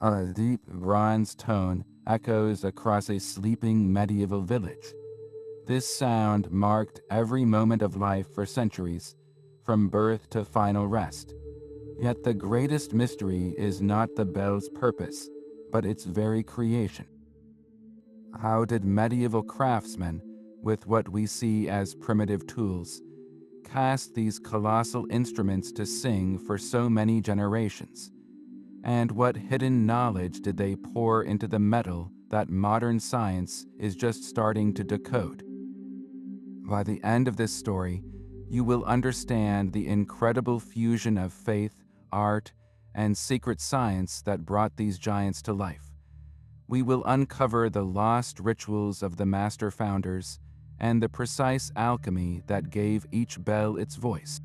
A deep bronze tone echoes across a sleeping medieval village. This sound marked every moment of life for centuries, from birth to final rest. Yet the greatest mystery is not the bell's purpose, but its very creation. How did medieval craftsmen, with what we see as primitive tools, cast these colossal instruments to sing for so many generations? And what hidden knowledge did they pour into the metal that modern science is just starting to decode? By the end of this story, you will understand the incredible fusion of faith, art, and secret science that brought these giants to life. We will uncover the lost rituals of the master founders and the precise alchemy that gave each bell its voice.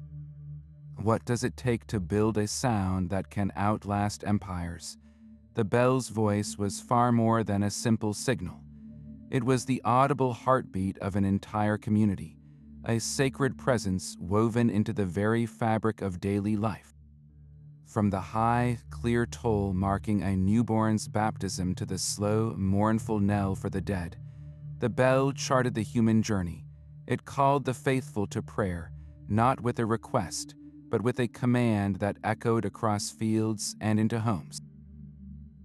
What does it take to build a sound that can outlast empires? The bell's voice was far more than a simple signal. It was the audible heartbeat of an entire community, a sacred presence woven into the very fabric of daily life. From the high, clear toll marking a newborn's baptism to the slow, mournful knell for the dead, the bell charted the human journey. It called the faithful to prayer, not with a request, but with a command that echoed across fields and into homes.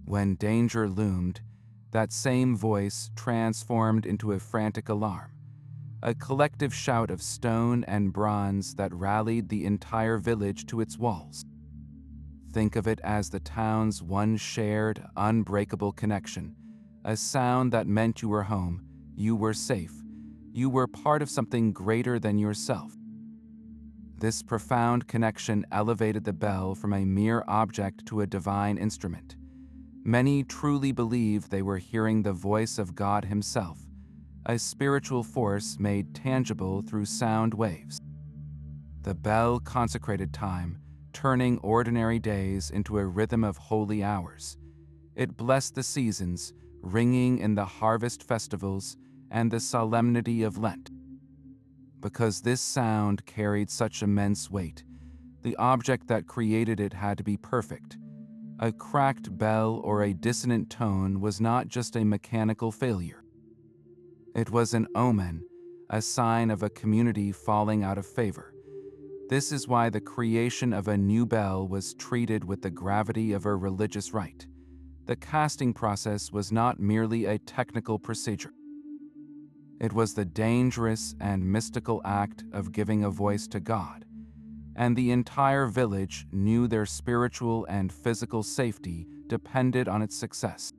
When danger loomed, that same voice transformed into a frantic alarm, a collective shout of stone and bronze that rallied the entire village to its walls. Think of it as the town's one shared, unbreakable connection, a sound that meant you were home, you were safe, you were part of something greater than yourself. This profound connection elevated the bell from a mere object to a divine instrument. Many truly believed they were hearing the voice of God Himself, a spiritual force made tangible through sound waves. The bell consecrated time, turning ordinary days into a rhythm of holy hours. It blessed the seasons, ringing in the harvest festivals and the solemnity of Lent. Because this sound carried such immense weight, the object that created it had to be perfect. A cracked bell or a dissonant tone was not just a mechanical failure. It was an omen, a sign of a community falling out of favor. This is why the creation of a new bell was treated with the gravity of a religious rite. The casting process was not merely a technical procedure. It was the dangerous and mystical act of giving a voice to God, and the entire village knew their spiritual and physical safety depended on its success.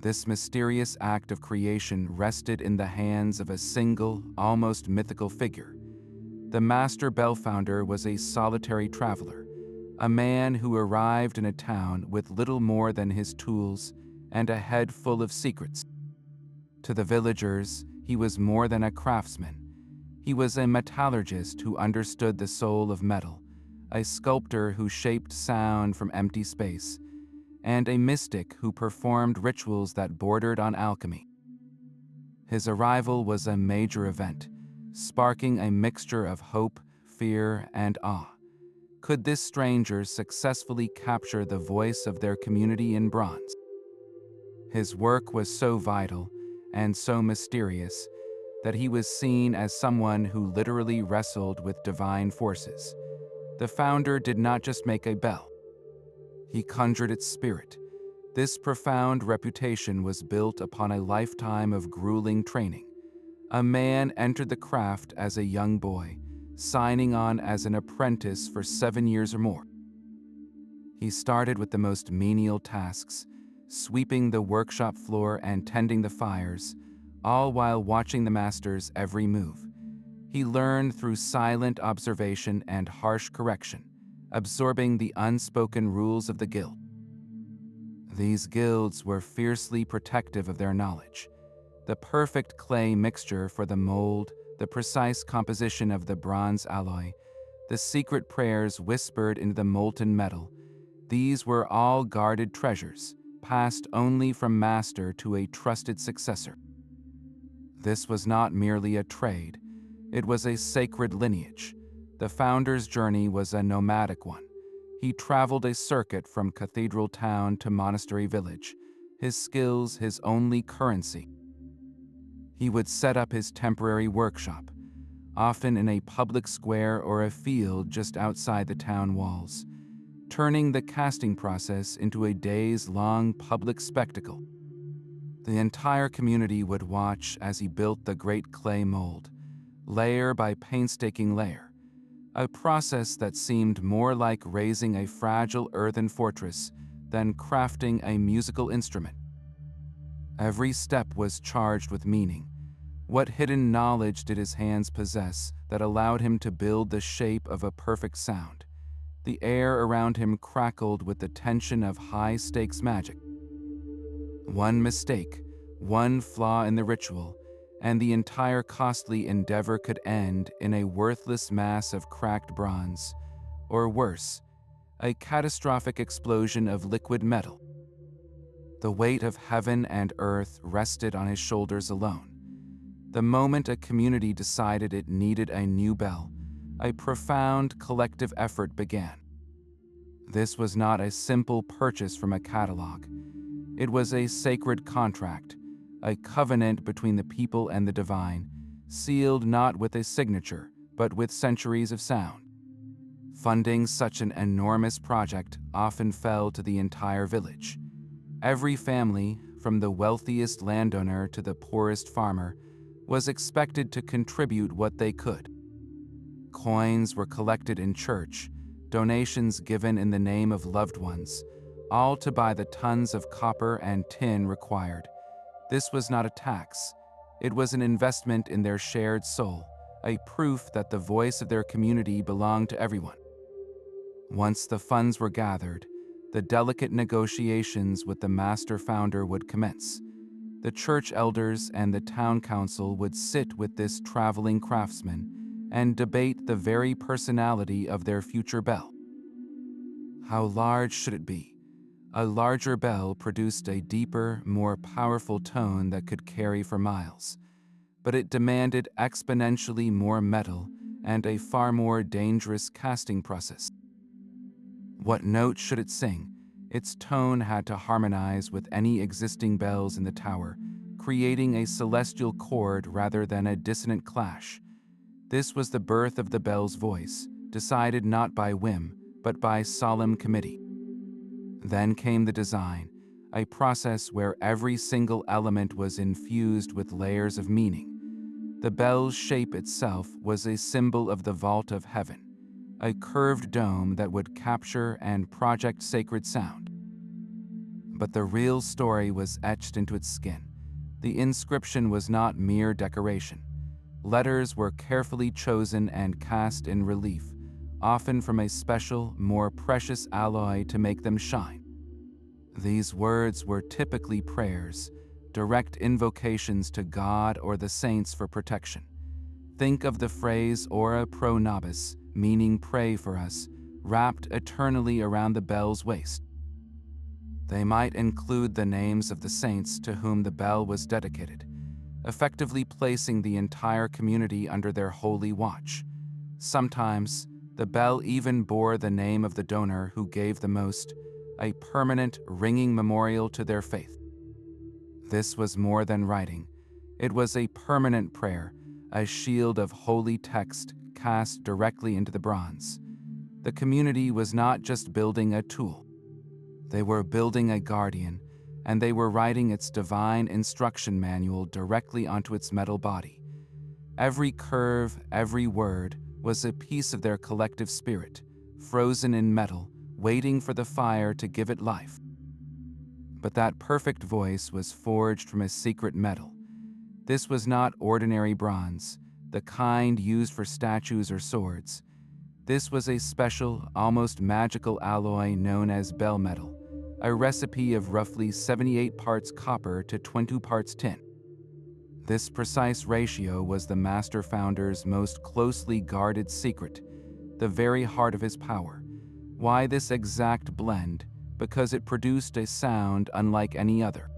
This mysterious act of creation rested in the hands of a single, almost mythical figure. The master bellfounder was a solitary traveler, a man who arrived in a town with little more than his tools and a head full of secrets. To the villagers, he was more than a craftsman. He was a metallurgist who understood the soul of metal, a sculptor who shaped sound from empty space, and a mystic who performed rituals that bordered on alchemy. His arrival was a major event, sparking a mixture of hope, fear, and awe. Could this stranger successfully capture the voice of their community in bronze? His work was so vital and so mysterious that he was seen as someone who literally wrestled with divine forces. The founder did not just make a bell. He conjured its spirit. This profound reputation was built upon a lifetime of grueling training. A man entered the craft as a young boy, signing on as an apprentice for 7 years or more. He started with the most menial tasks, sweeping the workshop floor and tending the fires, all while watching the master's every move. He learned through silent observation and harsh correction, absorbing the unspoken rules of the guild. These guilds were fiercely protective of their knowledge. The perfect clay mixture for the mold, the precise composition of the bronze alloy, the secret prayers whispered into the molten metal, these were all guarded treasures, passed only from master to a trusted successor. This was not merely a trade, it was a sacred lineage. The founder's journey was a nomadic one. He traveled a circuit from cathedral town to monastery village, his skills his only currency. He would set up his temporary workshop, often in a public square or a field just outside the town walls, turning the casting process into a days-long public spectacle. The entire community would watch as he built the great clay mold, layer by painstaking layer, a process that seemed more like raising a fragile earthen fortress than crafting a musical instrument. Every step was charged with meaning. What hidden knowledge did his hands possess that allowed him to build the shape of a perfect sound? The air around him crackled with the tension of high-stakes magic. One mistake, one flaw in the ritual, and the entire costly endeavor could end in a worthless mass of cracked bronze, or worse, a catastrophic explosion of liquid metal. The weight of heaven and earth rested on his shoulders alone. The moment a community decided it needed a new bell, a profound collective effort began. This was not a simple purchase from a catalog. It was a sacred contract, a covenant between the people and the divine, sealed not with a signature, but with centuries of sound. Funding such an enormous project often fell to the entire village. Every family, from the wealthiest landowner to the poorest farmer, was expected to contribute what they could. Coins were collected in church, donations given in the name of loved ones, all to buy the tons of copper and tin required. This was not a tax. It was an investment in their shared soul, a proof that the voice of their community belonged to everyone. Once the funds were gathered, the delicate negotiations with the master founder would commence. The church elders and the town council would sit with this traveling craftsman and debate the very personality of their future bell. How large should it be? A larger bell produced a deeper, more powerful tone that could carry for miles, but it demanded exponentially more metal and a far more dangerous casting process. What note should it sing? Its tone had to harmonize with any existing bells in the tower, creating a celestial chord rather than a dissonant clash. This was the birth of the bell's voice, decided not by whim, but by solemn committee. Then came the design, a process where every single element was infused with layers of meaning. The bell's shape itself was a symbol of the vault of heaven, a curved dome that would capture and project sacred sound. But the real story was etched into its skin. The inscription was not mere decoration. Letters were carefully chosen and cast in relief, often from a special, more precious alloy to make them shine. These words were typically prayers, direct invocations to God or the saints for protection. Think of the phrase ora pro nobis, meaning pray for us, wrapped eternally around the bell's waist. They might include the names of the saints to whom the bell was dedicated, effectively placing the entire community under their holy watch. Sometimes, the bell even bore the name of the donor who gave the most, a permanent, ringing memorial to their faith. This was more than writing. It was a permanent prayer, a shield of holy text cast directly into the bronze. The community was not just building a tool. They were building a guardian, and they were writing its divine instruction manual directly onto its metal body. Every curve, every word, was a piece of their collective spirit, frozen in metal, waiting for the fire to give it life. But that perfect voice was forged from a secret metal. This was not ordinary bronze, the kind used for statues or swords. This was a special, almost magical alloy known as bell metal, a recipe of roughly 78 parts copper to 20 parts tin. This precise ratio was the master founder's most closely guarded secret, the very heart of his power. Why this exact blend? Because it produced a sound unlike any other.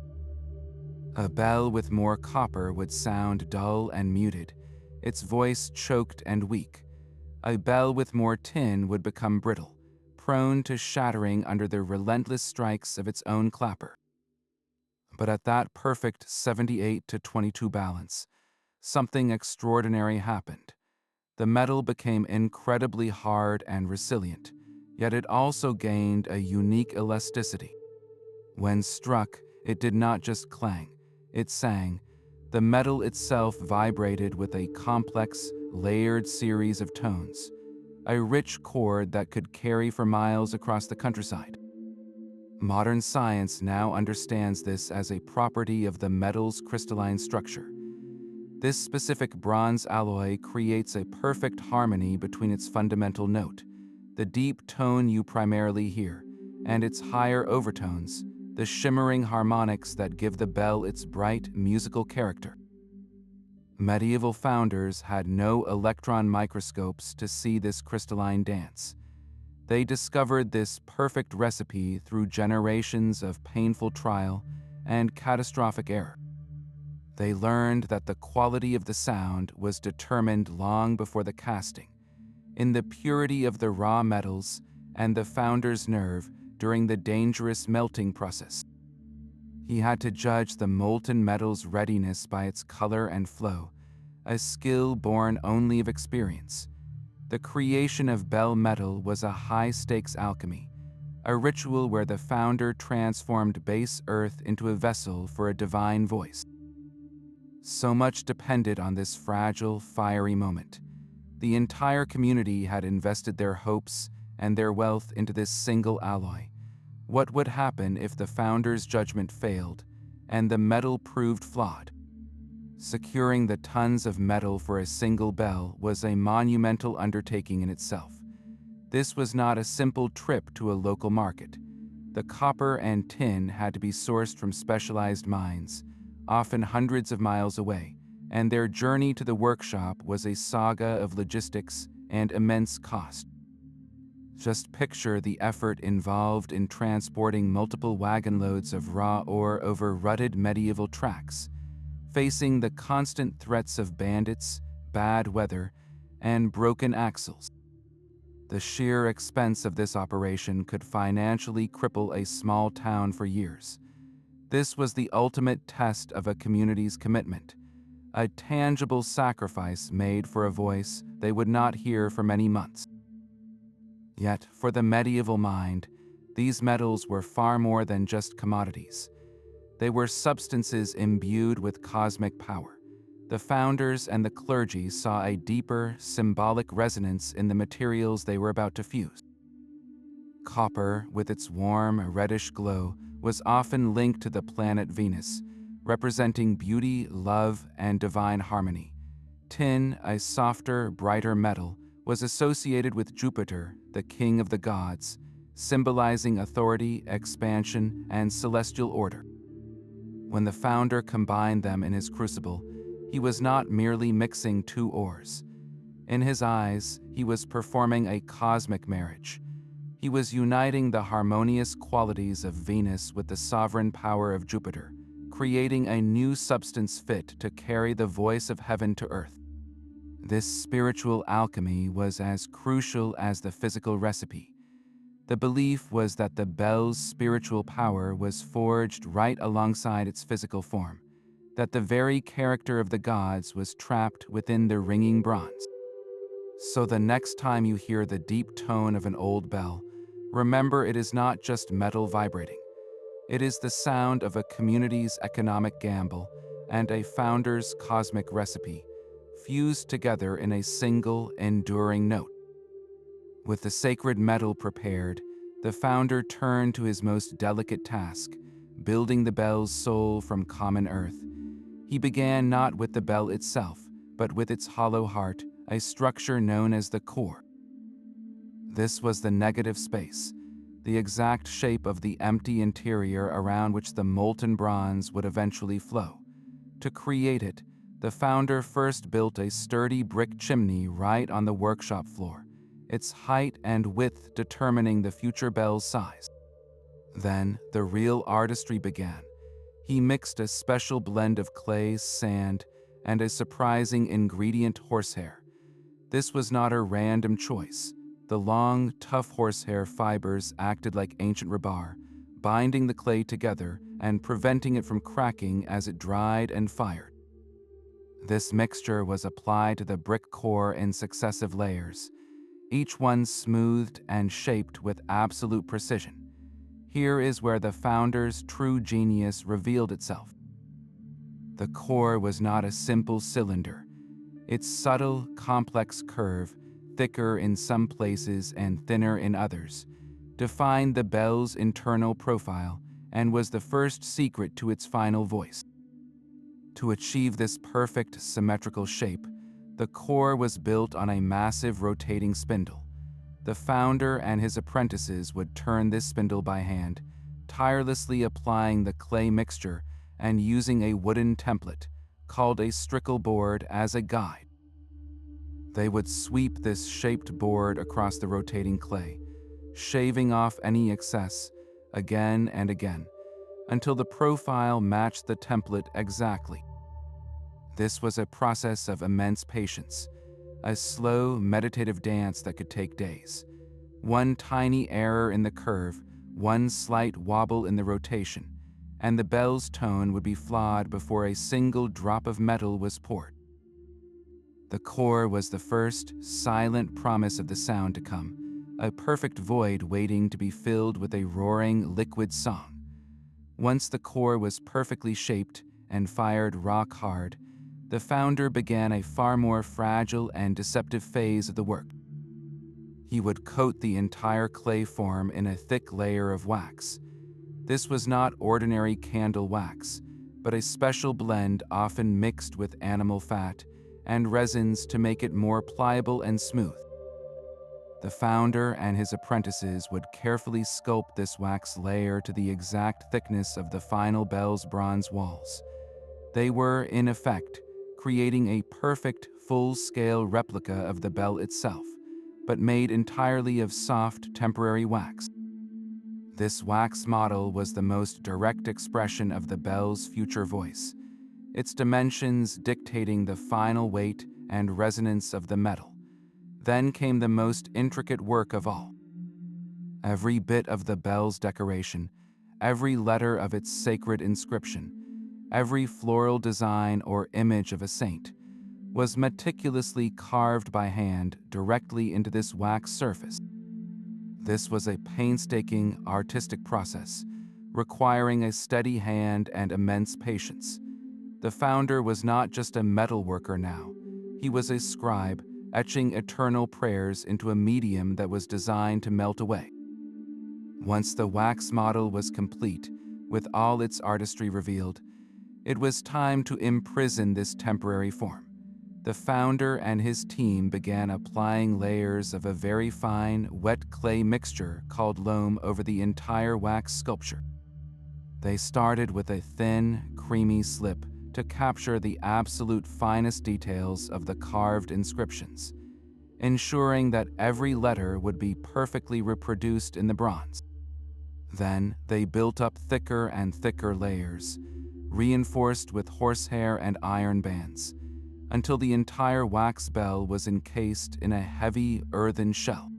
A bell with more copper would sound dull and muted, its voice choked and weak. A bell with more tin would become brittle, prone to shattering under the relentless strikes of its own clapper. But at that perfect 78-22 balance, something extraordinary happened. The metal became incredibly hard and resilient, yet it also gained a unique elasticity. When struck, it did not just clang, it sang. The metal itself vibrated with a complex, layered series of tones, a rich chord that could carry for miles across the countryside. Modern science now understands this as a property of the metal's crystalline structure. This specific bronze alloy creates a perfect harmony between its fundamental note, the deep tone you primarily hear, and its higher overtones, the shimmering harmonics that give the bell its bright, musical character. Medieval founders had no electron microscopes to see this crystalline dance. They discovered this perfect recipe through generations of painful trial and catastrophic error. They learned that the quality of the sound was determined long before the casting, in the purity of the raw metals and the founder's nerve during the dangerous melting process. He had to judge the molten metal's readiness by its color and flow, a skill born only of experience. The creation of bell metal was a high-stakes alchemy, a ritual where the founder transformed base earth into a vessel for a divine voice. So much depended on this fragile, fiery moment. The entire community had invested their hopes and their wealth into this single alloy. What would happen if the founder's judgment failed and the metal proved flawed? Securing the tons of metal for a single bell was a monumental undertaking in itself. This was not a simple trip to a local market. The copper and tin had to be sourced from specialized mines, often hundreds of miles away, and their journey to the workshop was a saga of logistics and immense cost. Just picture the effort involved in transporting multiple wagon loads of raw ore over rutted medieval tracks, facing the constant threats of bandits, bad weather, and broken axles. The sheer expense of this operation could financially cripple a small town for years. This was the ultimate test of a community's commitment, a tangible sacrifice made for a voice they would not hear for many months. Yet, for the medieval mind, these metals were far more than just commodities. They were substances imbued with cosmic power. The founders and the clergy saw a deeper, symbolic resonance in the materials they were about to fuse. Copper, with its warm, reddish glow, was often linked to the planet Venus, representing beauty, love, and divine harmony. Tin, a softer, brighter metal, was associated with Jupiter, the king of the gods, symbolizing authority, expansion, and celestial order. When the founder combined them in his crucible, he was not merely mixing two ores. In his eyes, he was performing a cosmic marriage. He was uniting the harmonious qualities of Venus with the sovereign power of Jupiter, creating a new substance fit to carry the voice of heaven to earth. This spiritual alchemy was as crucial as the physical recipe. The belief was that the bell's spiritual power was forged right alongside its physical form, that the very character of the gods was trapped within the ringing bronze. So the next time you hear the deep tone of an old bell, remember it is not just metal vibrating. It is the sound of a community's economic gamble and a founder's cosmic recipe, fused together in a single, enduring note. With the sacred metal prepared, the founder turned to his most delicate task, building the bell's soul from common earth. He began not with the bell itself, but with its hollow heart, a structure known as the core. This was the negative space, the exact shape of the empty interior around which the molten bronze would eventually flow. To create it, the founder first built a sturdy brick chimney right on the workshop floor, its height and width determining the future bell's size. Then, the real artistry began. He mixed a special blend of clay, sand, and a surprising ingredient, horsehair. This was not a random choice. The long, tough horsehair fibers acted like ancient rebar, binding the clay together and preventing it from cracking as it dried and fired. This mixture was applied to the brick core in successive layers, each one smoothed and shaped with absolute precision. Here is where the founder's true genius revealed itself. The core was not a simple cylinder. Its subtle, complex curve, thicker in some places and thinner in others, defined the bell's internal profile and was the first secret to its final voice. To achieve this perfect, symmetrical shape, the core was built on a massive rotating spindle. The founder and his apprentices would turn this spindle by hand, tirelessly applying the clay mixture and using a wooden template, called a strickle board, as a guide. They would sweep this shaped board across the rotating clay, shaving off any excess, again and again, until the profile matched the template exactly. This was a process of immense patience, a slow, meditative dance that could take days. One tiny error in the curve, one slight wobble in the rotation, and the bell's tone would be flawed before a single drop of metal was poured. The core was the first, silent promise of the sound to come, a perfect void waiting to be filled with a roaring, liquid song. Once the core was perfectly shaped and fired rock hard, the founder began a far more fragile and deceptive phase of the work. He would coat the entire clay form in a thick layer of wax. This was not ordinary candle wax, but a special blend often mixed with animal fat and resins to make it more pliable and smooth. The founder and his apprentices would carefully sculpt this wax layer to the exact thickness of the final bell's bronze walls. They were, in effect, creating a perfect, full-scale replica of the bell itself, but made entirely of soft, temporary wax. This wax model was the most direct expression of the bell's future voice, its dimensions dictating the final weight and resonance of the metal. Then came the most intricate work of all. Every bit of the bell's decoration, every letter of its sacred inscription, every floral design or image of a saint, was meticulously carved by hand directly into this wax surface. This was a painstaking, artistic process, requiring a steady hand and immense patience. The founder was not just a metal worker now. He was a scribe, etching eternal prayers into a medium that was designed to melt away. Once the wax model was complete, with all its artistry revealed, it was time to imprison this temporary form. The founder and his team began applying layers of a very fine, wet clay mixture called loam over the entire wax sculpture. They started with a thin, creamy slip to capture the absolute finest details of the carved inscriptions, ensuring that every letter would be perfectly reproduced in the bronze. Then they built up thicker and thicker layers, reinforced with horsehair and iron bands, until the entire wax bell was encased in a heavy earthen shell.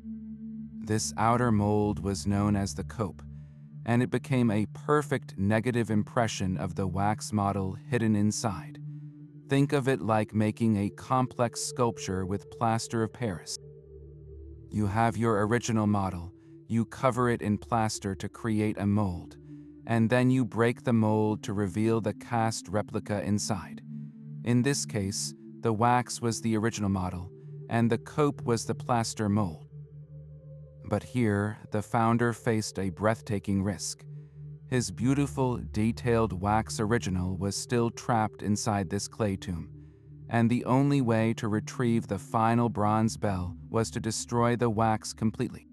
This outer mold was known as the cope, and it became a perfect negative impression of the wax model hidden inside. Think of it like making a complex sculpture with plaster of Paris. You have your original model, you cover it in plaster to create a mold, and then you break the mold to reveal the cast replica inside. In this case, the wax was the original model, and the cope was the plaster mold. But here, the founder faced a breathtaking risk. His beautiful, detailed wax original was still trapped inside this clay tomb, and the only way to retrieve the final bronze bell was to destroy the wax completely.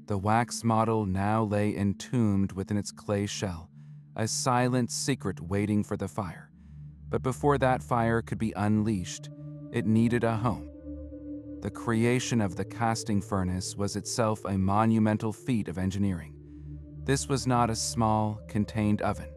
The wax model now lay entombed within its clay shell, a silent secret waiting for the fire. But before that fire could be unleashed, it needed a home. The creation of the casting furnace was itself a monumental feat of engineering. This was not a small, contained oven.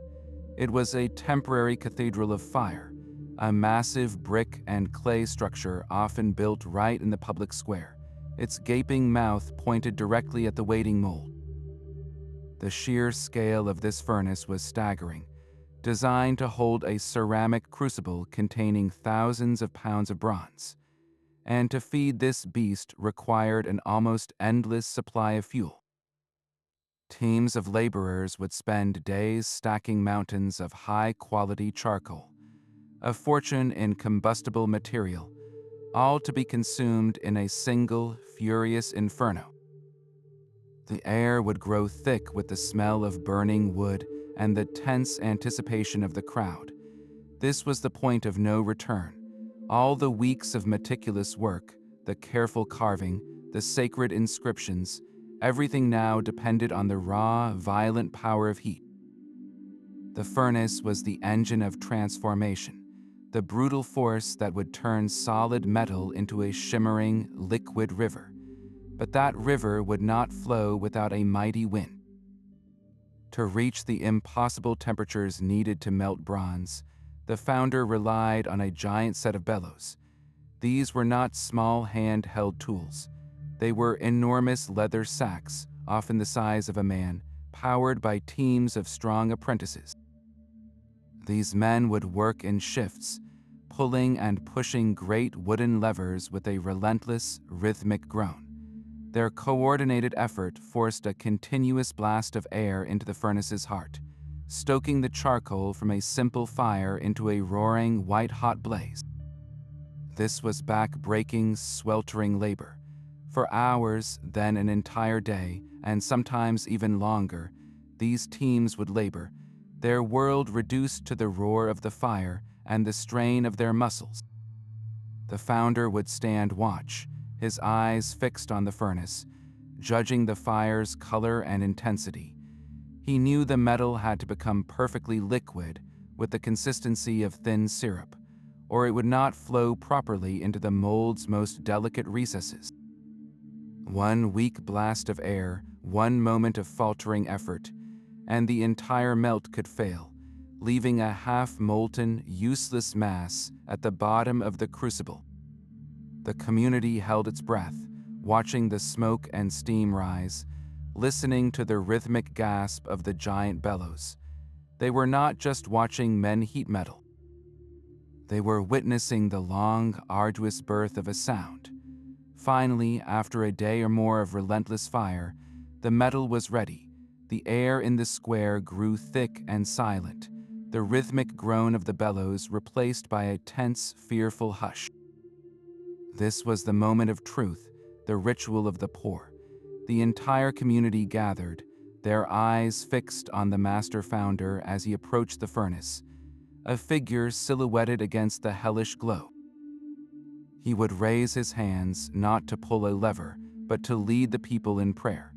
It was a temporary cathedral of fire, a massive brick and clay structure often built right in the public square, its gaping mouth pointed directly at the waiting mold. The sheer scale of this furnace was staggering, designed to hold a ceramic crucible containing thousands of pounds of bronze. And to feed this beast required an almost endless supply of fuel. Teams of laborers would spend days stacking mountains of high-quality charcoal, a fortune in combustible material, all to be consumed in a single, furious inferno. The air would grow thick with the smell of burning wood and the tense anticipation of the crowd. This was the point of no return. All the weeks of meticulous work, the careful carving, the sacred inscriptions, everything now depended on the raw, violent power of heat. The furnace was the engine of transformation, the brutal force that would turn solid metal into a shimmering, liquid river. But that river would not flow without a mighty wind. To reach the impossible temperatures needed to melt bronze, the founder relied on a giant set of bellows. These were not small hand-held tools. They were enormous leather sacks, often the size of a man, powered by teams of strong apprentices. These men would work in shifts, pulling and pushing great wooden levers with a relentless, rhythmic groan. Their coordinated effort forced a continuous blast of air into the furnace's heart, stoking the charcoal from a simple fire into a roaring, white-hot blaze. This was back-breaking, sweltering labor. For hours, then an entire day, and sometimes even longer, these teams would labor, their world reduced to the roar of the fire and the strain of their muscles. The founder would stand watch, his eyes fixed on the furnace, judging the fire's color and intensity. He knew the metal had to become perfectly liquid, with the consistency of thin syrup, or it would not flow properly into the mold's most delicate recesses. One weak blast of air, one moment of faltering effort, and the entire melt could fail, leaving a half-molten, useless mass at the bottom of the crucible. The community held its breath, watching the smoke and steam rise, listening to the rhythmic gasp of the giant bellows. They were not just watching men heat metal. They were witnessing the long, arduous birth of a sound. Finally, after a day or more of relentless fire, the metal was ready. The air in the square grew thick and silent, the rhythmic groan of the bellows replaced by a tense, fearful hush. This was the moment of truth, the ritual of the poor. The entire community gathered, their eyes fixed on the master founder as he approached the furnace, a figure silhouetted against the hellish glow. He would raise his hands not to pull a lever, but to lead the people in prayer.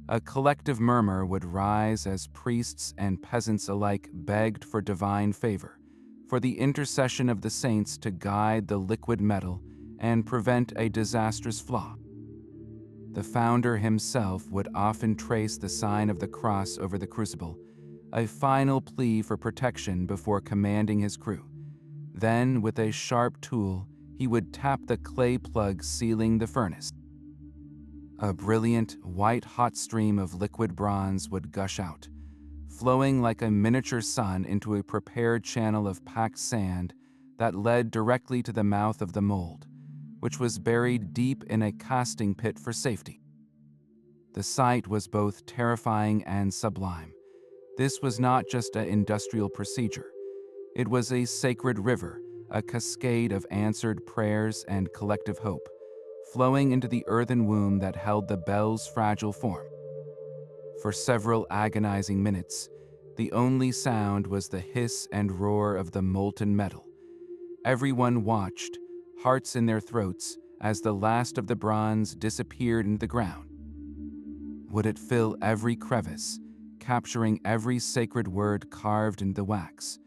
A collective murmur would rise as priests and peasants alike begged for divine favor, for the intercession of the saints to guide the liquid metal and prevent a disastrous flaw. The founder himself would often trace the sign of the cross over the crucible, a final plea for protection before commanding his crew. Then, with a sharp tool, he would tap the clay plug sealing the furnace. A brilliant, white-hot stream of liquid bronze would gush out, flowing like a miniature sun into a prepared channel of packed sand that led directly to the mouth of the mold, which was buried deep in a casting pit for safety. The sight was both terrifying and sublime. This was not just an industrial procedure. It was a sacred river, a cascade of answered prayers and collective hope, flowing into the earthen womb that held the bell's fragile form. For several agonizing minutes, the only sound was the hiss and roar of the molten metal. Everyone watched, hearts in their throats, as the last of the bronze disappeared into the ground. Would it fill every crevice, capturing every sacred word carved in the wax?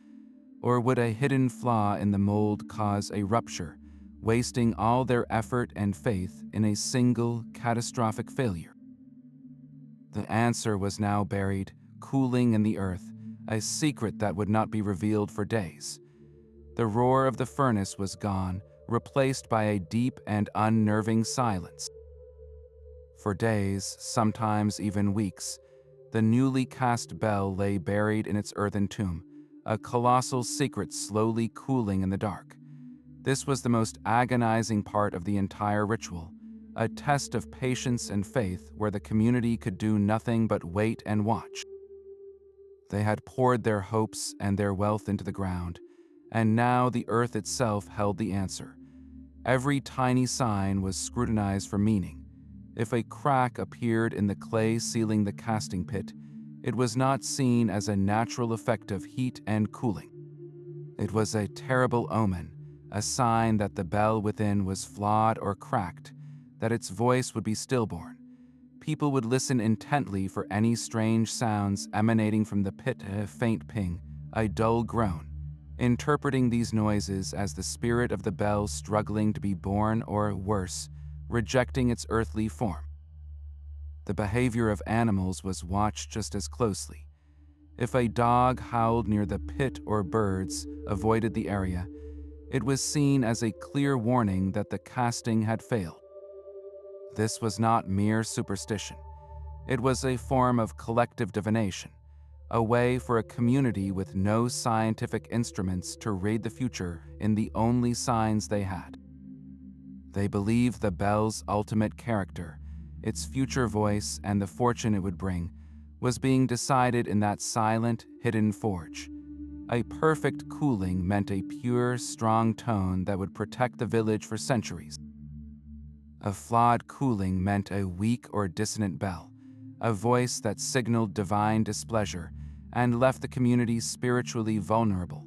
Or would a hidden flaw in the mold cause a rupture, wasting all their effort and faith in a single, catastrophic failure? The answer was now buried, cooling in the earth, a secret that would not be revealed for days. The roar of the furnace was gone, replaced by a deep and unnerving silence. For days, sometimes even weeks, the newly cast bell lay buried in its earthen tomb, a colossal secret slowly cooling in the dark. This was the most agonizing part of the entire ritual, a test of patience and faith where the community could do nothing but wait and watch. They had poured their hopes and their wealth into the ground, and now the earth itself held the answer. Every tiny sign was scrutinized for meaning. If a crack appeared in the clay sealing the casting pit, it was not seen as a natural effect of heat and cooling. It was a terrible omen, a sign that the bell within was flawed or cracked, that its voice would be stillborn. People would listen intently for any strange sounds emanating from the pit, a faint ping, a dull groan, interpreting these noises as the spirit of the bell struggling to be born or, worse, rejecting its earthly form. The behavior of animals was watched just as closely. If a dog howled near the pit or birds avoided the area, it was seen as a clear warning that the casting had failed. This was not mere superstition. It was a form of collective divination, a way for a community with no scientific instruments to read the future in the only signs they had. They believed the bell's ultimate character, its future voice, and the fortune it would bring, was being decided in that silent, hidden forge. A perfect cooling meant a pure, strong tone that would protect the village for centuries. A flawed cooling meant a weak or dissonant bell, a voice that signaled divine displeasure and left the community spiritually vulnerable.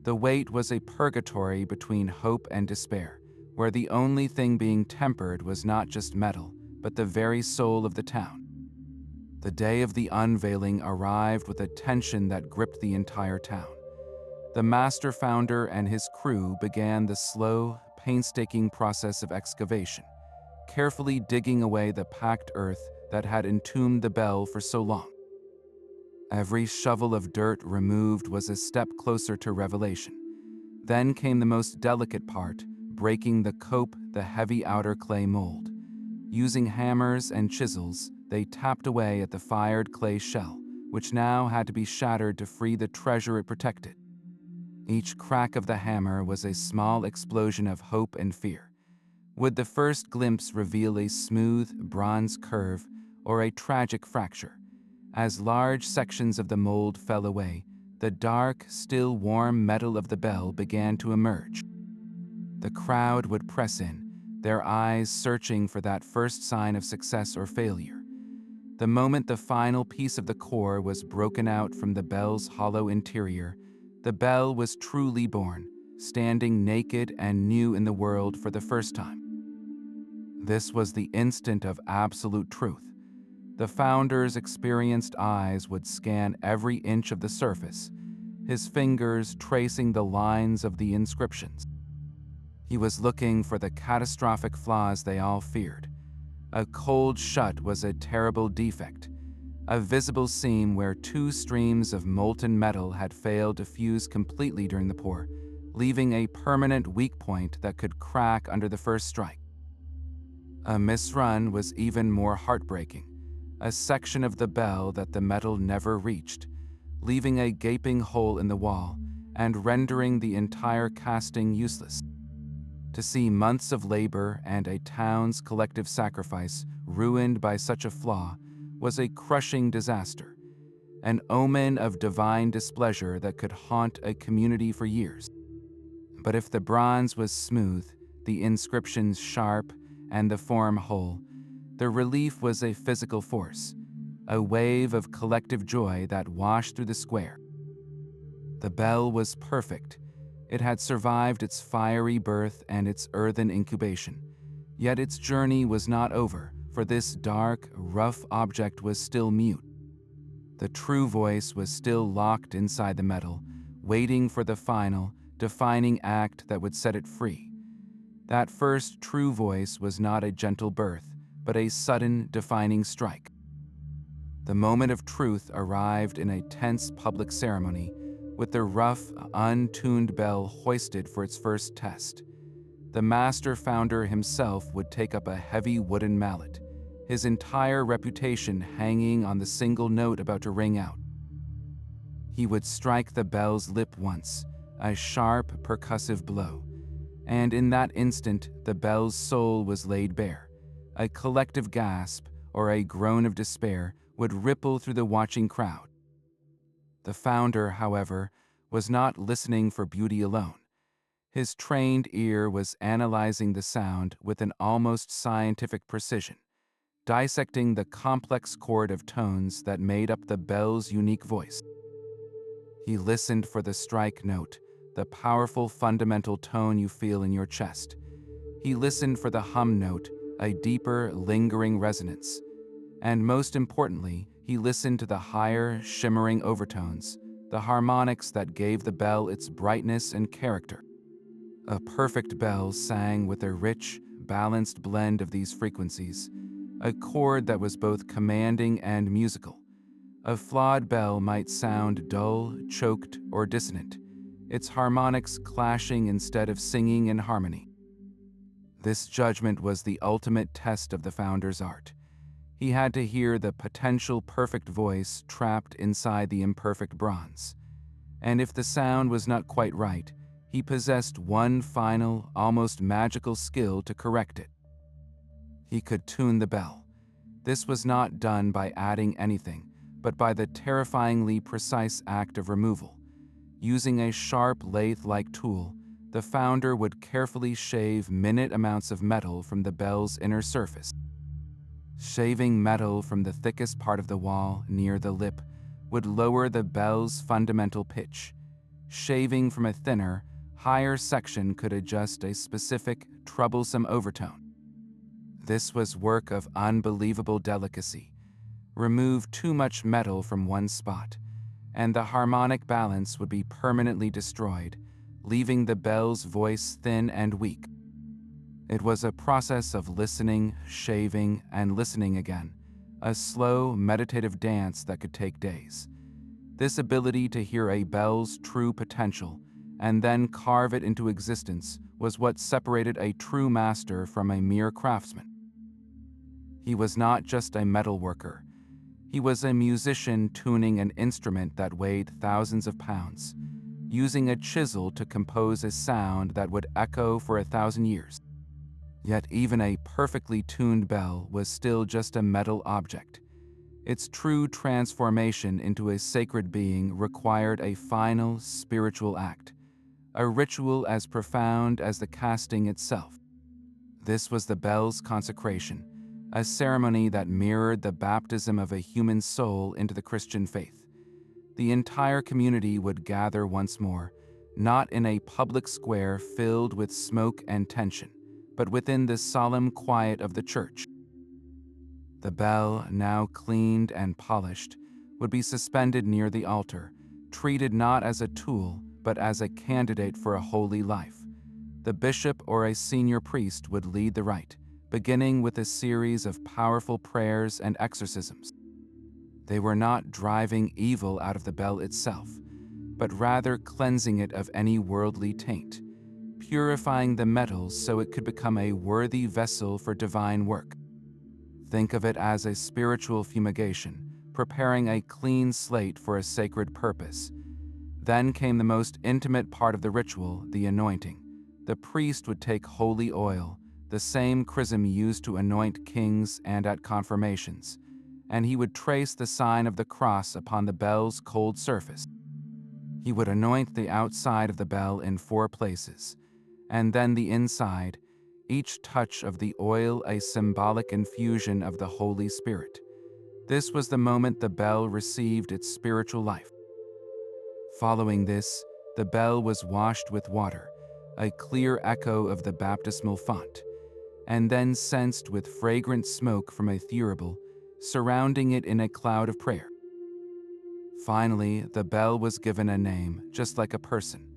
The wait was a purgatory between hope and despair, where the only thing being tempered was not just metal, but the very soul of the town. The day of the unveiling arrived with a tension that gripped the entire town. The master founder and his crew began the slow, painstaking process of excavation, carefully digging away the packed earth that had entombed the bell for so long. Every shovel of dirt removed was a step closer to revelation. Then came the most delicate part, breaking the cope, the heavy outer clay mold. Using hammers and chisels, they tapped away at the fired clay shell, which now had to be shattered to free the treasure it protected. Each crack of the hammer was a small explosion of hope and fear. Would the first glimpse reveal a smooth, bronze curve or a tragic fracture? As large sections of the mold fell away, the dark, still warm metal of the bell began to emerge. The crowd would press in, their eyes searching for that first sign of success or failure. The moment the final piece of the core was broken out from the bell's hollow interior, the bell was truly born, standing naked and new in the world for the first time. This was the instant of absolute truth. The founder's experienced eyes would scan every inch of the surface, his fingers tracing the lines of the inscriptions. He was looking for the catastrophic flaws they all feared. A cold shut was a terrible defect, a visible seam where two streams of molten metal had failed to fuse completely during the pour, leaving a permanent weak point that could crack under the first strike. A misrun was even more heartbreaking, a section of the bell that the metal never reached, leaving a gaping hole in the wall and rendering the entire casting useless. To see months of labor and a town's collective sacrifice ruined by such a flaw was a crushing disaster, an omen of divine displeasure that could haunt a community for years. But if the bronze was smooth, the inscriptions sharp, and the form whole, the relief was a physical force, a wave of collective joy that washed through the square. The bell was perfect. It had survived its fiery birth and its earthen incubation. Yet its journey was not over, for this dark, rough object was still mute. The true voice was still locked inside the metal, waiting for the final, defining act that would set it free. That first true voice was not a gentle birth, but a sudden, defining strike. The moment of truth arrived in a tense public ceremony, with the rough, untuned bell hoisted for its first test. The master founder himself would take up a heavy wooden mallet, his entire reputation hanging on the single note about to ring out. He would strike the bell's lip once, a sharp, percussive blow, and in that instant the bell's soul was laid bare. A collective gasp or a groan of despair would ripple through the watching crowd. The founder, however, was not listening for beauty alone. His trained ear was analyzing the sound with an almost scientific precision, dissecting the complex chord of tones that made up the bell's unique voice. He listened for the strike note, the powerful fundamental tone you feel in your chest. He listened for the hum note, a deeper, lingering resonance. And most importantly, he listened to the higher, shimmering overtones, the harmonics that gave the bell its brightness and character. A perfect bell sang with a rich, balanced blend of these frequencies, a chord that was both commanding and musical. A flawed bell might sound dull, choked, or dissonant, its harmonics clashing instead of singing in harmony. This judgment was the ultimate test of the founder's art. He had to hear the potential perfect voice trapped inside the imperfect bronze. And if the sound was not quite right, he possessed one final, almost magical skill to correct it. He could tune the bell. This was not done by adding anything, but by the terrifyingly precise act of removal. Using a sharp lathe-like tool, the founder would carefully shave minute amounts of metal from the bell's inner surface. Shaving metal from the thickest part of the wall, near the lip, would lower the bell's fundamental pitch. Shaving from a thinner, higher section could adjust a specific, troublesome overtone. This was work of unbelievable delicacy. Remove too much metal from one spot, and the harmonic balance would be permanently destroyed, leaving the bell's voice thin and weak. It was a process of listening, shaving, and listening again, a slow, meditative dance that could take days. This ability to hear a bell's true potential and then carve it into existence was what separated a true master from a mere craftsman. He was not just a metal worker. He was a musician tuning an instrument that weighed thousands of pounds, using a chisel to compose a sound that would echo for 1,000 years. Yet even a perfectly tuned bell was still just a metal object. Its true transformation into a sacred being required a final spiritual act, a ritual as profound as the casting itself. This was the bell's consecration, a ceremony that mirrored the baptism of a human soul into the Christian faith. The entire community would gather once more, not in a public square filled with smoke and tension, but within the solemn quiet of the church. The bell, now cleaned and polished, would be suspended near the altar, treated not as a tool, but as a candidate for a holy life. The bishop or a senior priest would lead the rite, beginning with a series of powerful prayers and exorcisms. They were not driving evil out of the bell itself, but rather cleansing it of any worldly taint, purifying the metals so it could become a worthy vessel for divine work. Think of it as a spiritual fumigation, preparing a clean slate for a sacred purpose. Then came the most intimate part of the ritual, the anointing. The priest would take holy oil, the same chrism used to anoint kings and at confirmations, and he would trace the sign of the cross upon the bell's cold surface. He would anoint the outside of the bell in 4 places, and then the inside, each touch of the oil a symbolic infusion of the Holy Spirit. This was the moment the bell received its spiritual life. Following this, the bell was washed with water, a clear echo of the baptismal font, and then censed with fragrant smoke from a thurible, surrounding it in a cloud of prayer. Finally, the bell was given a name, just like a person.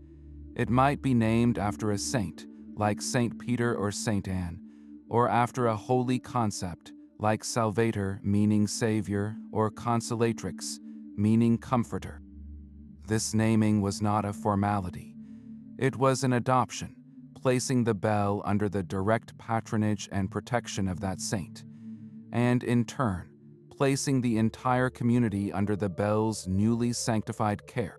It might be named after a saint, like Saint Peter or Saint Anne, or after a holy concept, like Salvator, meaning Savior, or Consolatrix, meaning Comforter. This naming was not a formality. It was an adoption, placing the bell under the direct patronage and protection of that saint. and in turn, placing the entire community under the bell's newly sanctified care.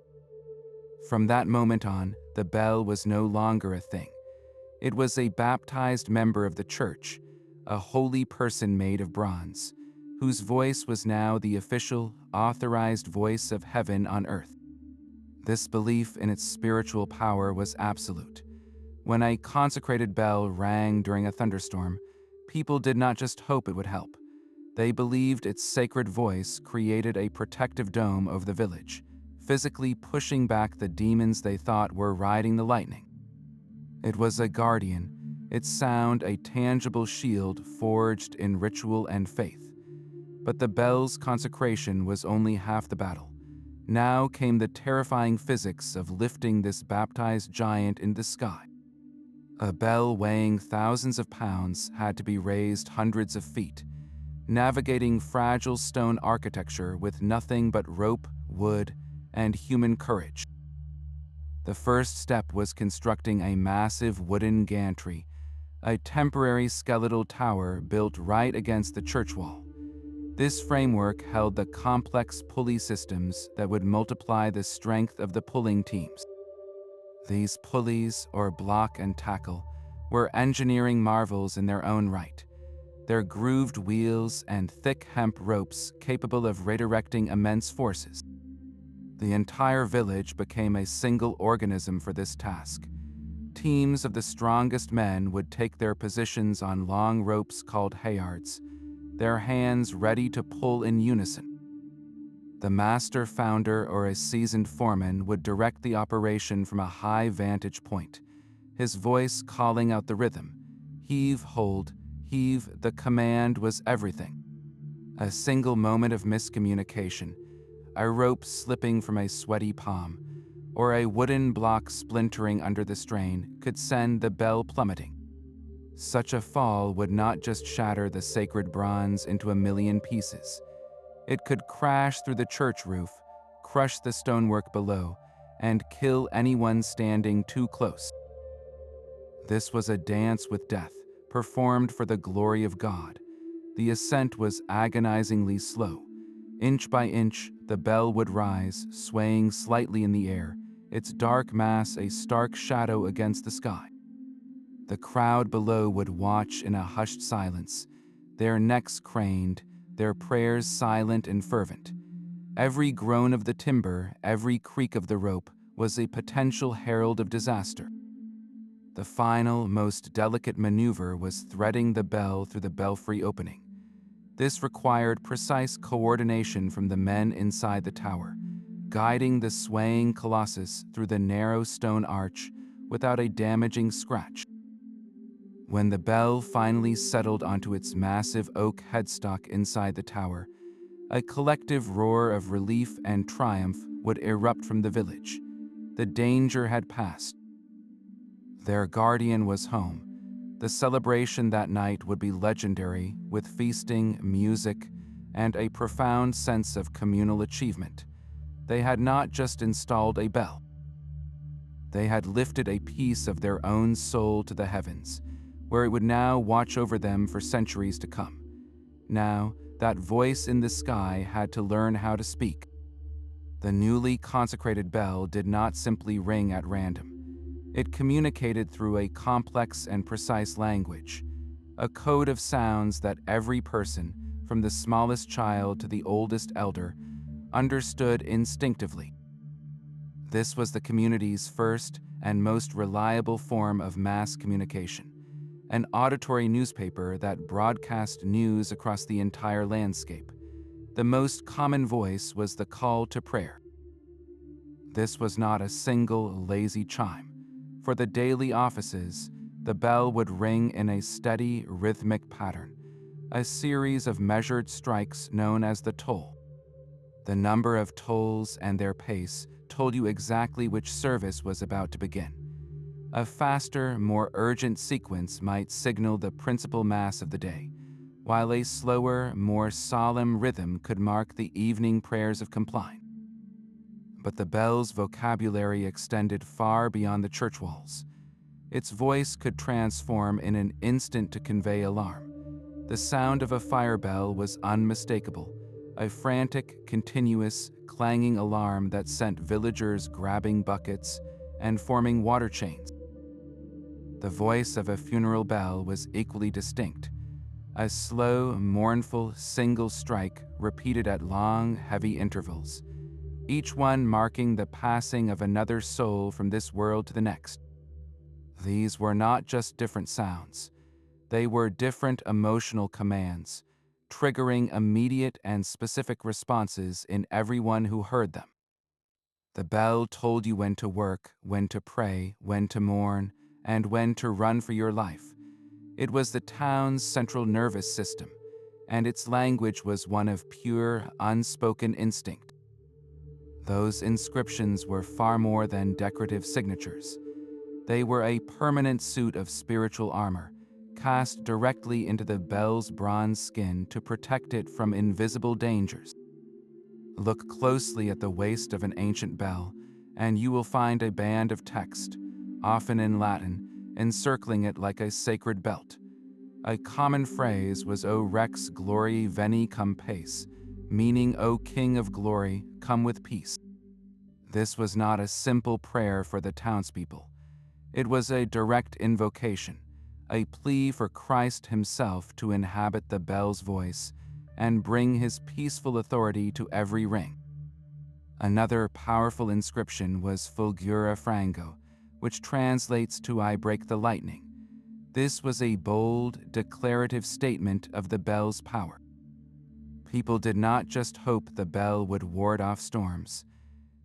From that moment on, the bell was no longer a thing. It was a baptized member of the church, a holy person made of bronze, whose voice was now the official, authorized voice of heaven on earth. This belief in its spiritual power was absolute. When a consecrated bell rang during a thunderstorm, people did not just hope it would help. They believed its sacred voice created a protective dome over the village, physically pushing back the demons they thought were riding the lightning. It was a guardian, its sound a tangible shield forged in ritual and faith. But the bell's consecration was only half the battle. Now came the terrifying physics of lifting this baptized giant in the sky. A bell weighing thousands of pounds had to be raised hundreds of feet, navigating fragile stone architecture with nothing but rope, wood, and human courage. The first step was constructing a massive wooden gantry, a temporary skeletal tower built right against the church wall. This framework held the complex pulley systems that would multiply the strength of the pulling teams. These pulleys, or block and tackle, were engineering marvels in their own right. Their grooved wheels and thick hemp ropes capable of redirecting immense forces. The entire village became a single organism for this task. Teams of the strongest men would take their positions on long ropes called hayards, their hands ready to pull in unison. The master founder or a seasoned foreman would direct the operation from a high vantage point, his voice calling out the rhythm. Heave, hold, heave, the command was everything. A single moment of miscommunication, a rope slipping from a sweaty palm, or a wooden block splintering under the strain could send the bell plummeting. Such a fall would not just shatter the sacred bronze into a million pieces. It could crash through the church roof, crush the stonework below, and kill anyone standing too close. This was a dance with death, performed for the glory of God. The ascent was agonizingly slow. Inch by inch, the bell would rise, swaying slightly in the air, its dark mass a stark shadow against the sky. The crowd below would watch in a hushed silence, their necks craned, their prayers silent and fervent. Every groan of the timber, every creak of the rope was a potential herald of disaster. The final, most delicate maneuver was threading the bell through the belfry opening. This required precise coordination from the men inside the tower, guiding the swaying colossus through the narrow stone arch without a damaging scratch. When the bell finally settled onto its massive oak headstock inside the tower, a collective roar of relief and triumph would erupt from the village. The danger had passed. Their guardian was home. The celebration that night would be legendary, with feasting, music, and a profound sense of communal achievement. They had not just installed a bell. They had lifted a piece of their own soul to the heavens, where it would now watch over them for centuries to come. Now, that voice in the sky had to learn how to speak. The newly consecrated bell did not simply ring at random. It communicated through a complex and precise language, a code of sounds that every person, from the smallest child to the oldest elder, understood instinctively. This was the community's first and most reliable form of mass communication, an auditory newspaper that broadcast news across the entire landscape. The most common voice was the call to prayer. This was not a single lazy chime. For the daily offices, the bell would ring in a steady, rhythmic pattern, a series of measured strikes known as the toll. The number of tolls and their pace told you exactly which service was about to begin. A faster, more urgent sequence might signal the principal mass of the day, while a slower, more solemn rhythm could mark the evening prayers of compline. But the bell's vocabulary extended far beyond the church walls. Its voice could transform in an instant to convey alarm. The sound of a fire bell was unmistakable, a frantic, continuous, clanging alarm that sent villagers grabbing buckets and forming water chains. The voice of a funeral bell was equally distinct, a slow, mournful, single strike repeated at long, heavy intervals, each one marking the passing of another soul from this world to the next. These were not just different sounds. They were different emotional commands, triggering immediate and specific responses in everyone who heard them. The bell told you when to work, when to pray, when to mourn, and when to run for your life. It was the town's central nervous system, and its language was one of pure, unspoken instinct. Those inscriptions were far more than decorative signatures. They were a permanent suit of spiritual armor, cast directly into the bell's bronze skin to protect it from invisible dangers. Look closely at the waist of an ancient bell, and you will find a band of text, often in Latin, encircling it like a sacred belt. A common phrase was O Rex Glorii Veni Cum Pace, meaning O King of Glory, come with peace. This was not a simple prayer for the townspeople. It was a direct invocation, a plea for Christ himself to inhabit the bell's voice and bring his peaceful authority to every ring. Another powerful inscription was Fulgura Frango, which translates to I break the lightning. This was a bold, declarative statement of the bell's power. People did not just hope the bell would ward off storms.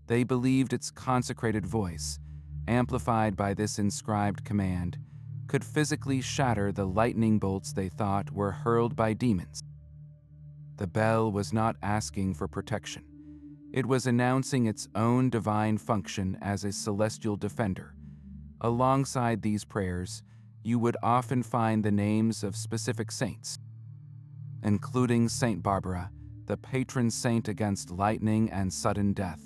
They believed its consecrated voice, amplified by this inscribed command, could physically shatter the lightning bolts they thought were hurled by demons. The bell was not asking for protection. It was announcing its own divine function as a celestial defender. Alongside these prayers, you would often find the names of specific saints, including Saint Barbara, the patron saint against lightning and sudden death,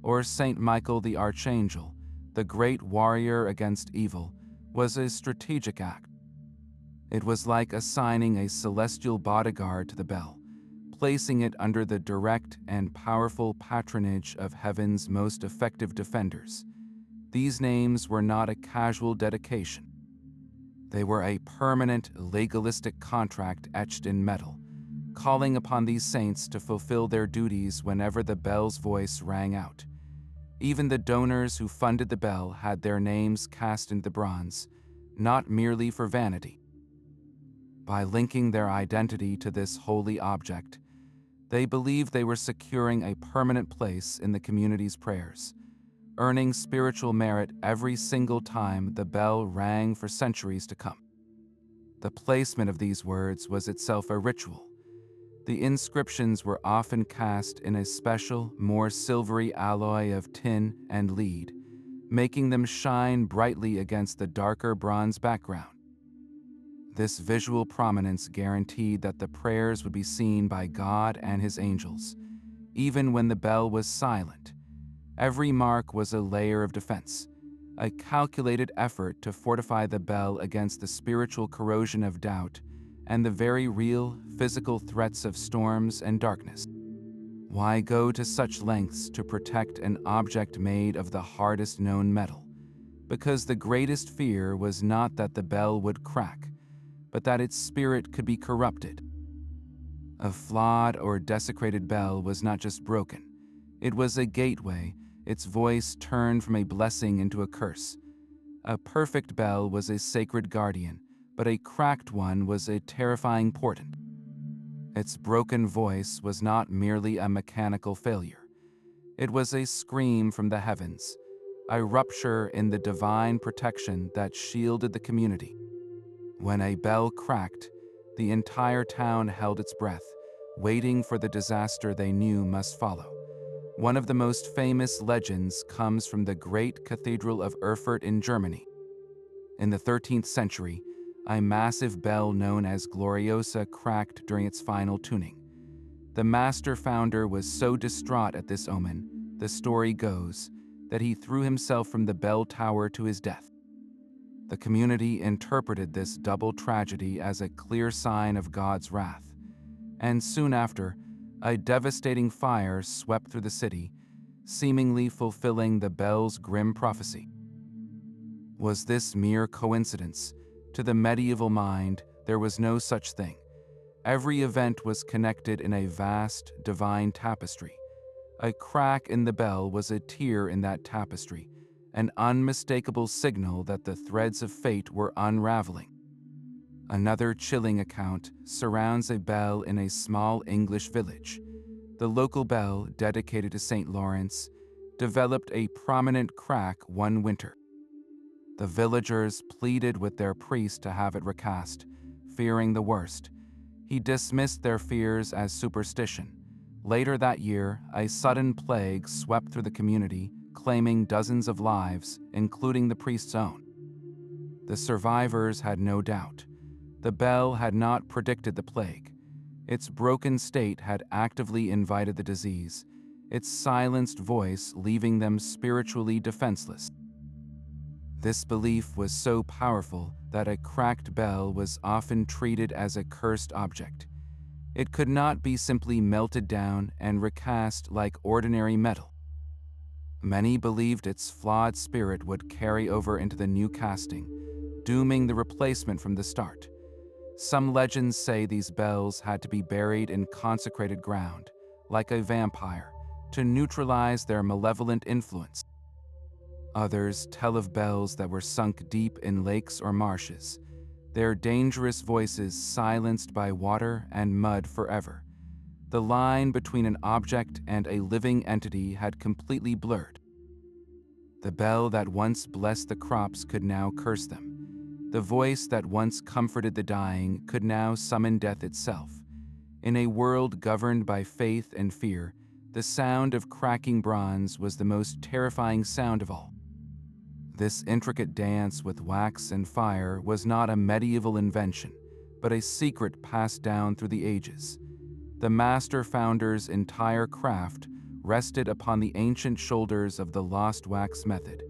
or Saint Michael the Archangel, the great warrior against evil, was a strategic act. It was like assigning a celestial bodyguard to the bell, placing it under the direct and powerful patronage of heaven's most effective defenders. These names were not a casual dedication. They were a permanent, legalistic contract etched in metal, calling upon these saints to fulfill their duties whenever the bell's voice rang out. Even the donors who funded the bell had their names cast into the bronze, not merely for vanity. By linking their identity to this holy object, they believed they were securing a permanent place in the community's prayers, earning spiritual merit every single time the bell rang for centuries to come. The placement of these words was itself a ritual. The inscriptions were often cast in a special, more silvery alloy of tin and lead, making them shine brightly against the darker bronze background. This visual prominence guaranteed that the prayers would be seen by God and his angels, even when the bell was silent. Every mark was a layer of defense, a calculated effort to fortify the bell against the spiritual corrosion of doubt and the very real, physical threats of storms and darkness. Why go to such lengths to protect an object made of the hardest known metal? Because the greatest fear was not that the bell would crack, but that its spirit could be corrupted. A flawed or desecrated bell was not just broken. It was a gateway, its voice turned from a blessing into a curse. A perfect bell was a sacred guardian, but a cracked one was a terrifying portent. Its broken voice was not merely a mechanical failure. It was a scream from the heavens, a rupture in the divine protection that shielded the community. When a bell cracked, the entire town held its breath, waiting for the disaster they knew must follow. One of the most famous legends comes from the great Cathedral of Erfurt in Germany. In the 13th century, a massive bell known as Gloriosa cracked during its final tuning. The master founder was so distraught at this omen, the story goes, that he threw himself from the bell tower to his death. The community interpreted this double tragedy as a clear sign of God's wrath, and soon after, a devastating fire swept through the city, seemingly fulfilling the bell's grim prophecy. Was this mere coincidence? To the medieval mind, there was no such thing. Every event was connected in a vast, divine tapestry. A crack in the bell was a tear in that tapestry, an unmistakable signal that the threads of fate were unraveling. Another chilling account surrounds a bell in a small English village. The local bell, dedicated to St. Lawrence, developed a prominent crack one winter. The villagers pleaded with their priest to have it recast, fearing the worst. He dismissed their fears as superstition. Later that year, a sudden plague swept through the community, claiming dozens of lives, including the priest's own. The survivors had no doubt. The bell had not predicted the plague. Its broken state had actively invited the disease, its silenced voice leaving them spiritually defenseless. This belief was so powerful that a cracked bell was often treated as a cursed object. It could not be simply melted down and recast like ordinary metal. Many believed its flawed spirit would carry over into the new casting, dooming the replacement from the start. Some legends say these bells had to be buried in consecrated ground, like a vampire, to neutralize their malevolent influence. Others tell of bells that were sunk deep in lakes or marshes, their dangerous voices silenced by water and mud forever. The line between an object and a living entity had completely blurred. The bell that once blessed the crops could now curse them. The voice that once comforted the dying could now summon death itself. In a world governed by faith and fear, the sound of cracking bronze was the most terrifying sound of all. This intricate dance with wax and fire was not a medieval invention, but a secret passed down through the ages. The master founder's entire craft rested upon the ancient shoulders of the lost wax method,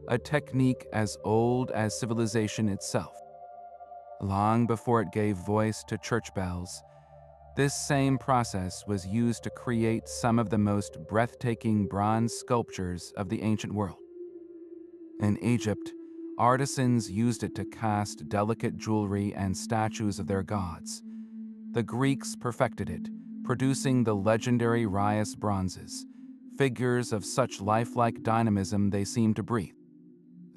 a technique as old as civilization itself. Long before it gave voice to church bells, this same process was used to create some of the most breathtaking bronze sculptures of the ancient world. In Egypt, artisans used it to cast delicate jewelry and statues of their gods. The Greeks perfected it, producing the legendary Rias bronzes, figures of such lifelike dynamism they seemed to breathe.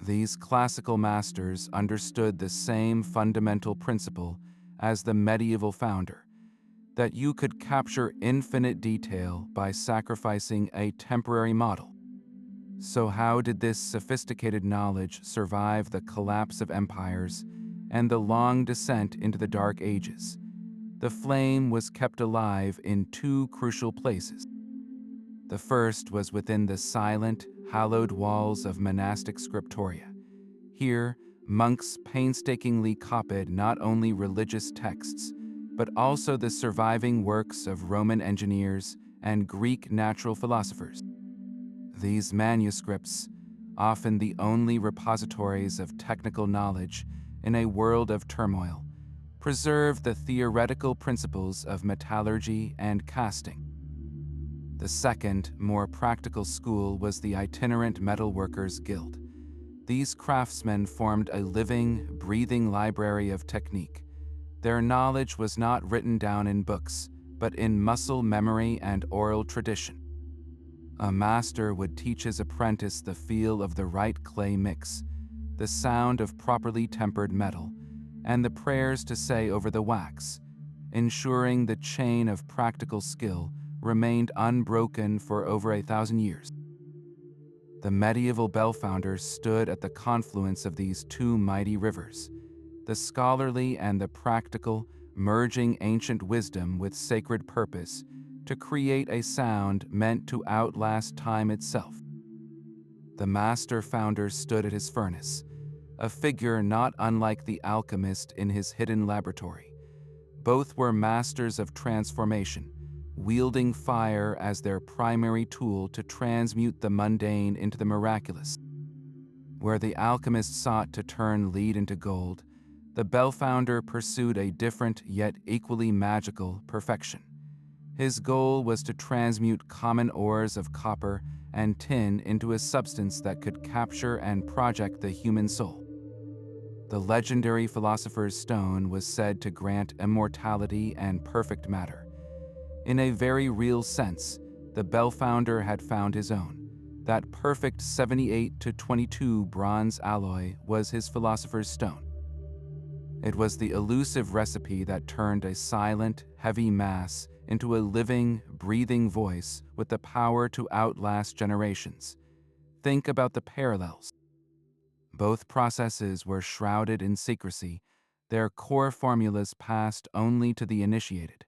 These classical masters understood the same fundamental principle as the medieval founder, that you could capture infinite detail by sacrificing a temporary model. So how did this sophisticated knowledge survive the collapse of empires and the long descent into the Dark Ages? The flame was kept alive in two crucial places. The first was within the silent, hallowed walls of monastic scriptoria. Here, monks painstakingly copied not only religious texts, but also the surviving works of Roman engineers and Greek natural philosophers. These manuscripts, often the only repositories of technical knowledge in a world of turmoil, preserved the theoretical principles of metallurgy and casting. The second, more practical school was the itinerant metalworkers' guild. These craftsmen formed a living, breathing library of technique. Their knowledge was not written down in books, but in muscle memory and oral tradition. A master would teach his apprentice the feel of the right clay mix, the sound of properly tempered metal, and the prayers to say over the wax, ensuring the chain of practical skill remained unbroken for over 1,000 years. The medieval bellfounders stood at the confluence of these two mighty rivers, the scholarly and the practical, merging ancient wisdom with sacred purpose to create a sound meant to outlast time itself. The master founder stood at his furnace, a figure not unlike the alchemist in his hidden laboratory. Both were masters of transformation, wielding fire as their primary tool to transmute the mundane into the miraculous. Where the alchemist sought to turn lead into gold, the bellfounder pursued a different yet equally magical perfection. His goal was to transmute common ores of copper and tin into a substance that could capture and project the human soul. The legendary philosopher's stone was said to grant immortality and perfect matter. In a very real sense, the bellfounder had found his own. That perfect 78-22 bronze alloy was his philosopher's stone. It was the elusive recipe that turned a silent, heavy mass into a living, breathing voice with the power to outlast generations. Think about the parallels. Both processes were shrouded in secrecy, their core formulas passed only to the initiated.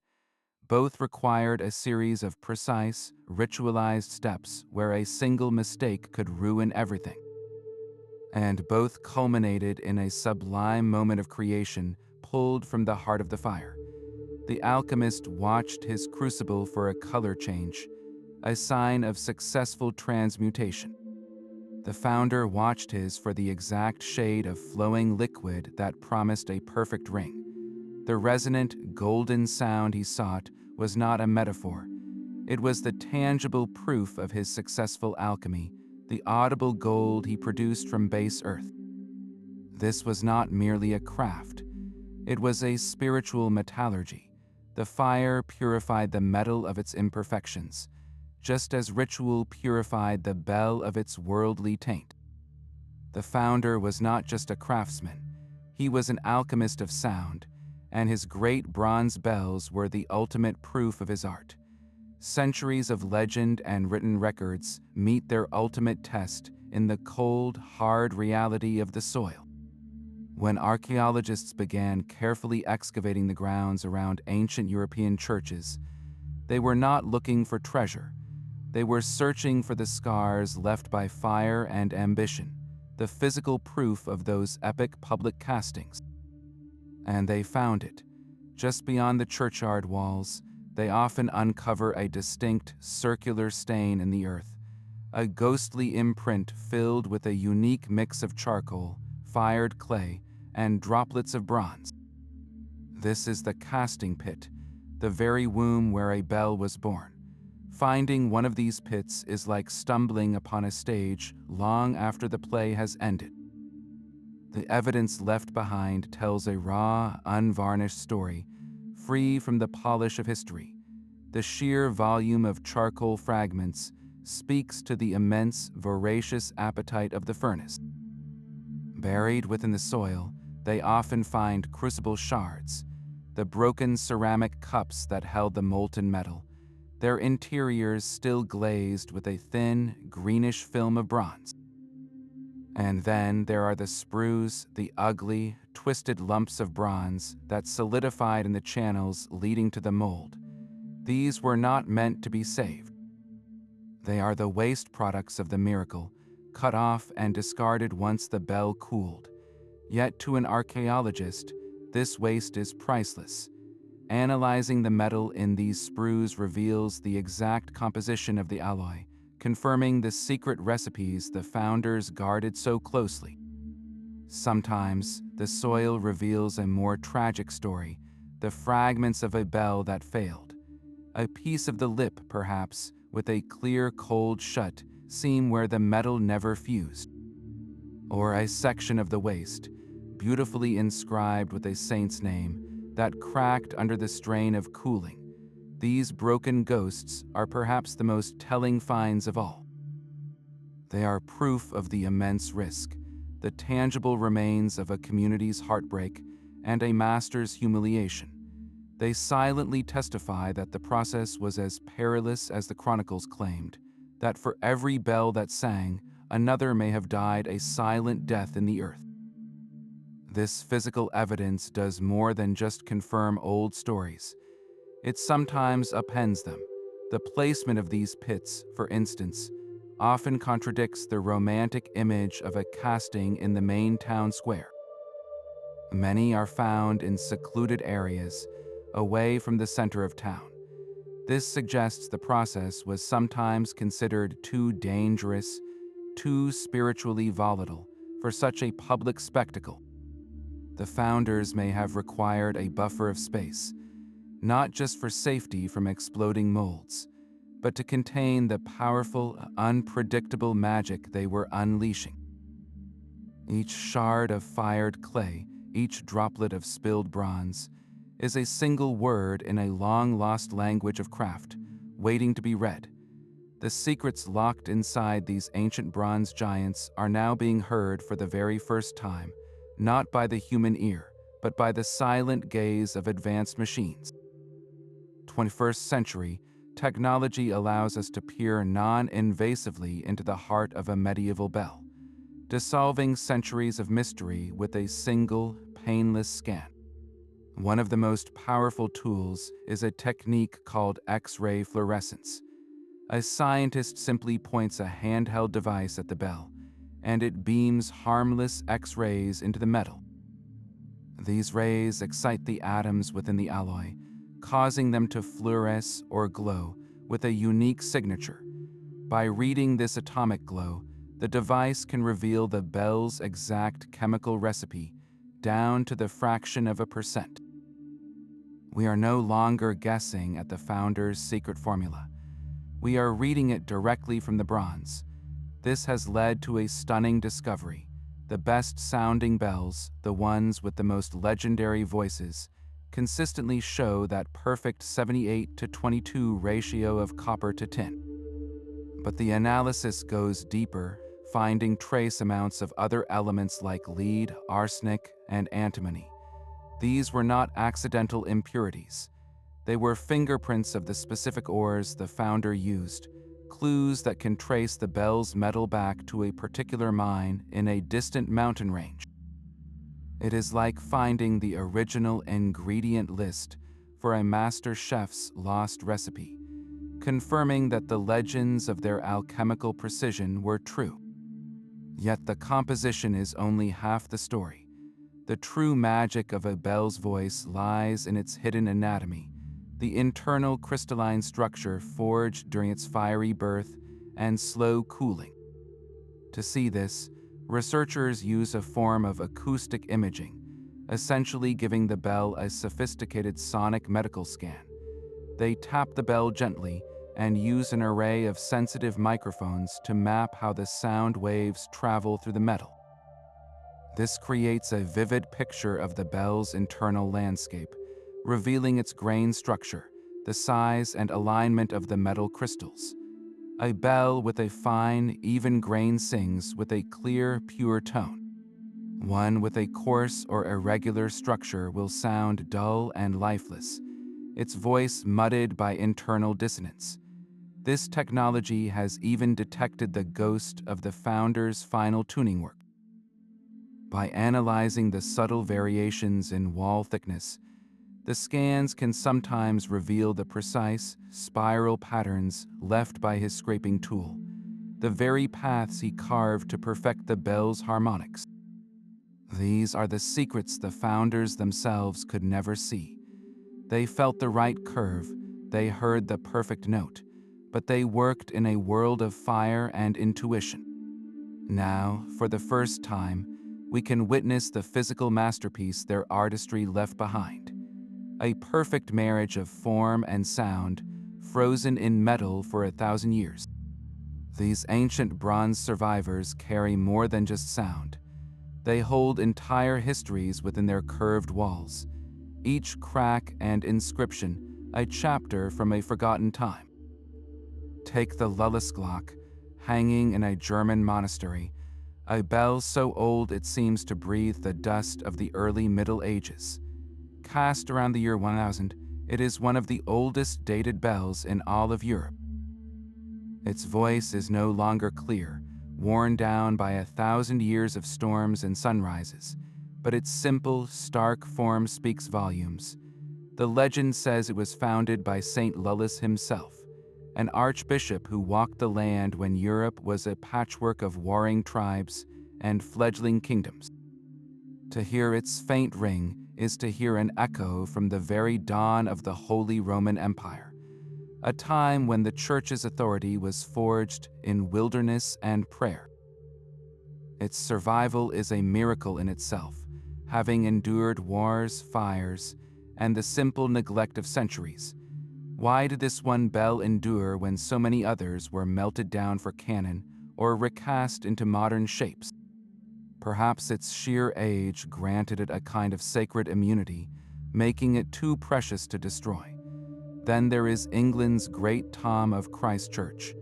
Both required a series of precise, ritualized steps where a single mistake could ruin everything. And both culminated in a sublime moment of creation pulled from the heart of the fire. The alchemist watched his crucible for a color change, a sign of successful transmutation. The founder watched his for the exact shade of flowing liquid that promised a perfect ring. The resonant, golden sound he sought was not a metaphor. It was the tangible proof of his successful alchemy, the audible gold he produced from base earth. This was not merely a craft. It was a spiritual metallurgy. The fire purified the metal of its imperfections, just as ritual purified the bell of its worldly taint. The founder was not just a craftsman. He was an alchemist of sound, and his great bronze bells were the ultimate proof of his art. Centuries of legend and written records meet their ultimate test in the cold, hard reality of the soil. When archaeologists began carefully excavating the grounds around ancient European churches, they were not looking for treasure. They were searching for the scars left by fire and ambition, the physical proof of those epic public castings. And they found it. Just beyond the churchyard walls, they often uncover a distinct circular stain in the earth, a ghostly imprint filled with a unique mix of charcoal, fired clay, and droplets of bronze. This is the casting pit, the very womb where a bell was born. Finding one of these pits is like stumbling upon a stage long after the play has ended. The evidence left behind tells a raw, unvarnished story, free from the polish of history. The sheer volume of charcoal fragments speaks to the immense, voracious appetite of the furnace. Buried within the soil, they often find crucible shards, the broken ceramic cups that held the molten metal, their interiors still glazed with a thin, greenish film of bronze. And then there are the sprues, the ugly, twisted lumps of bronze that solidified in the channels leading to the mold. These were not meant to be saved. They are the waste products of the miracle, cut off and discarded once the bell cooled. Yet to an archaeologist, this waste is priceless. Analyzing the metal in these sprues reveals the exact composition of the alloy, confirming the secret recipes the founders guarded so closely. Sometimes, the soil reveals a more tragic story, the fragments of a bell that failed. A piece of the lip, perhaps, with a clear, cold shut seam where the metal never fused. Or a section of the waist, beautifully inscribed with a saint's name, that cracked under the strain of cooling. These broken ghosts are perhaps the most telling finds of all. They are proof of the immense risk, the tangible remains of a community's heartbreak and a master's humiliation. They silently testify that the process was as perilous as the chronicles claimed, that for every bell that sang, another may have died a silent death in the earth. This physical evidence does more than just confirm old stories. It sometimes appends them. The placement of these pits, for instance, often contradicts the romantic image of a casting in the main town square. Many are found in secluded areas, away from the center of town. This suggests the process was sometimes considered too dangerous, too spiritually volatile, for such a public spectacle. The founders may have required a buffer of space, not just for safety from exploding molds, but to contain the powerful, unpredictable magic they were unleashing. Each shard of fired clay, each droplet of spilled bronze, is a single word in a long-lost language of craft, waiting to be read. The secrets locked inside these ancient bronze giants are now being heard for the very first time, not by the human ear, but by the silent gaze of advanced machines. 21st century, technology allows us to peer non-invasively into the heart of a medieval bell, dissolving centuries of mystery with a single, painless scan. One of the most powerful tools is a technique called X-ray fluorescence. A scientist simply points a handheld device at the bell, and it beams harmless X-rays into the metal. These rays excite the atoms within the alloy, causing them to fluoresce or glow with a unique signature. By reading this atomic glow, the device can reveal the bell's exact chemical recipe, down to the fraction of a percent. We are no longer guessing at the founder's secret formula. We are reading it directly from the bronze. This has led to a stunning discovery. The best-sounding bells, the ones with the most legendary voices, consistently show that perfect 78-22 ratio of copper to tin. But the analysis goes deeper, finding trace amounts of other elements like lead, arsenic, and antimony. These were not accidental impurities. They were fingerprints of the specific ores the founder used, clues that can trace the bell's metal back to a particular mine in a distant mountain range. It is like finding the original ingredient list for a master chef's lost recipe, confirming that the legends of their alchemical precision were true. Yet the composition is only half the story. The true magic of a bell's voice lies in its hidden anatomy, the internal crystalline structure forged during its fiery birth and slow cooling. To see this, researchers use a form of acoustic imaging, essentially giving the bell a sophisticated sonic medical scan. They tap the bell gently and use an array of sensitive microphones to map how the sound waves travel through the metal. This creates a vivid picture of the bell's internal landscape, revealing its grain structure, the size and alignment of the metal crystals. A bell with a fine, even grain sings with a clear, pure tone. One with a coarse or irregular structure will sound dull and lifeless, its voice muddled by internal dissonance. This technology has even detected the ghost of the founder's final tuning work. By analyzing the subtle variations in wall thickness, the scans can sometimes reveal the precise, spiral patterns left by his scraping tool, the very paths he carved to perfect the bell's harmonics. These are the secrets the founders themselves could never see. They felt the right curve, they heard the perfect note, but they worked in a world of fire and intuition. Now, for the first time, we can witness the physical masterpiece their artistry left behind. A perfect marriage of form and sound, frozen in metal for 1,000 years. These ancient bronze survivors carry more than just sound. They hold entire histories within their curved walls, each crack and inscription a chapter from a forgotten time. Take the Lullusglock, hanging in a German monastery, a bell so old it seems to breathe the dust of the early Middle Ages. Cast around the year 1000, it is one of the oldest dated bells in all of Europe. Its voice is no longer clear, worn down by 1,000 years of storms and sunrises, but its simple, stark form speaks volumes. The legend says it was founded by Saint Lullus himself, an archbishop who walked the land when Europe was a patchwork of warring tribes and fledgling kingdoms. To hear its faint ring is to hear an echo from the very dawn of the Holy Roman Empire, a time when the Church's authority was forged in wilderness and prayer. Its survival is a miracle in itself, having endured wars, fires, and the simple neglect of centuries. Why did this one bell endure when so many others were melted down for cannon or recast into modern shapes? Perhaps its sheer age granted it a kind of sacred immunity, making it too precious to destroy. Then there is England's Great Tom of Christchurch,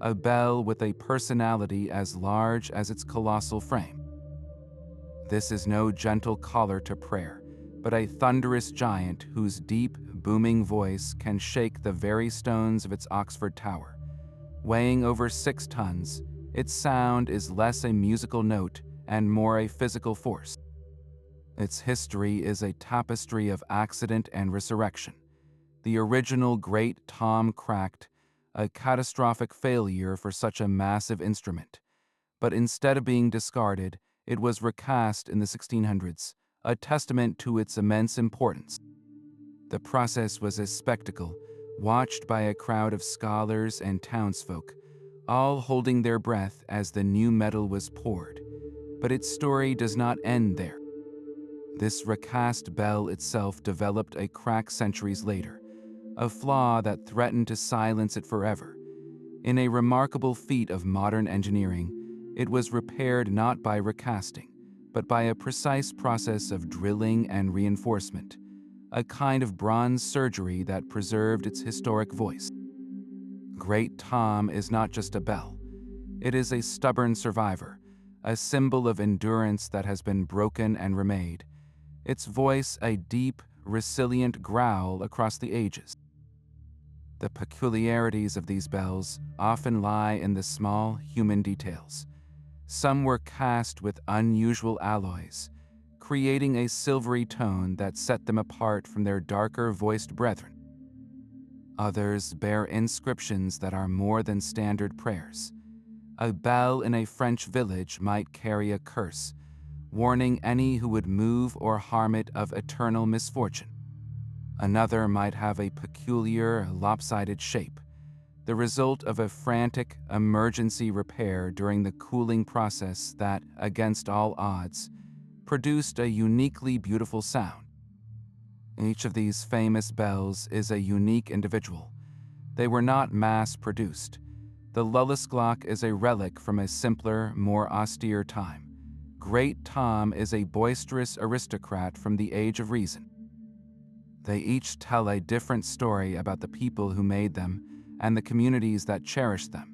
a bell with a personality as large as its colossal frame. This is no gentle caller to prayer, but a thunderous giant whose deep, booming voice can shake the very stones of its Oxford Tower. Weighing over 6 tons, its sound is less a musical note and more a physical force. Its history is a tapestry of accident and resurrection. The original Great Tom cracked, a catastrophic failure for such a massive instrument. But instead of being discarded, it was recast in the 1600s, a testament to its immense importance. The process was a spectacle, watched by a crowd of scholars and townsfolk, all holding their breath as the new metal was poured. But its story does not end there. This recast bell itself developed a crack centuries later, a flaw that threatened to silence it forever. In a remarkable feat of modern engineering, it was repaired not by recasting, but by a precise process of drilling and reinforcement, a kind of bronze surgery that preserved its historic voice. Great Tom is not just a bell. It is a stubborn survivor, a symbol of endurance that has been broken and remade, its voice a deep, resilient growl across the ages. The peculiarities of these bells often lie in the small human details. Some were cast with unusual alloys, creating a silvery tone that set them apart from their darker voiced brethren. Others bear inscriptions that are more than standard prayers. A bell in a French village might carry a curse, warning any who would move or harm it of eternal misfortune. Another might have a peculiar, lopsided shape, the result of a frantic emergency repair during the cooling process that, against all odds, produced a uniquely beautiful sound. Each of these famous bells is a unique individual. They were not mass-produced. The Lullisglock is a relic from a simpler, more austere time. Great Tom is a boisterous aristocrat from the Age of Reason. They each tell a different story about the people who made them and the communities that cherished them.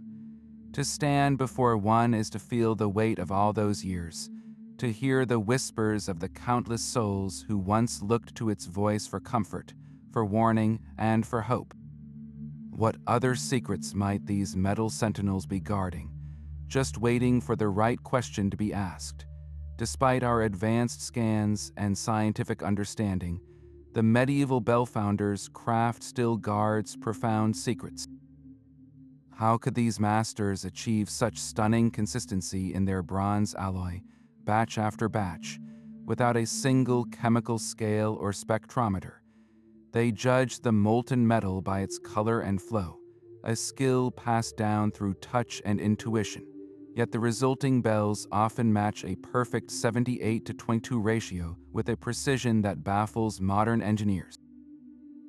To stand before one is to feel the weight of all those years, to hear the whispers of the countless souls who once looked to its voice for comfort, for warning, and for hope. What other secrets might these metal sentinels be guarding, just waiting for the right question to be asked? Despite our advanced scans and scientific understanding, the medieval bellfounders' craft still guards profound secrets. How could these masters achieve such stunning consistency in their bronze alloy, batch after batch, without a single chemical scale or spectrometer? They judged the molten metal by its color and flow, a skill passed down through touch and intuition. Yet the resulting bells often match a perfect 78:22 ratio with a precision that baffles modern engineers.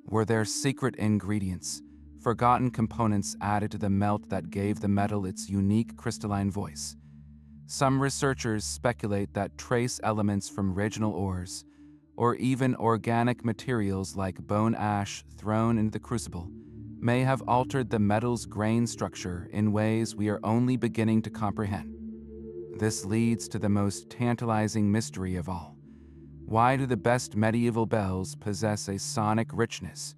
Were there secret ingredients, forgotten components added to the melt that gave the metal its unique crystalline voice? Some researchers speculate that trace elements from original ores, or even organic materials like bone ash thrown into the crucible, may have altered the metal's grain structure in ways we are only beginning to comprehend. This leads to the most tantalizing mystery of all. Why do the best medieval bells possess a sonic richness,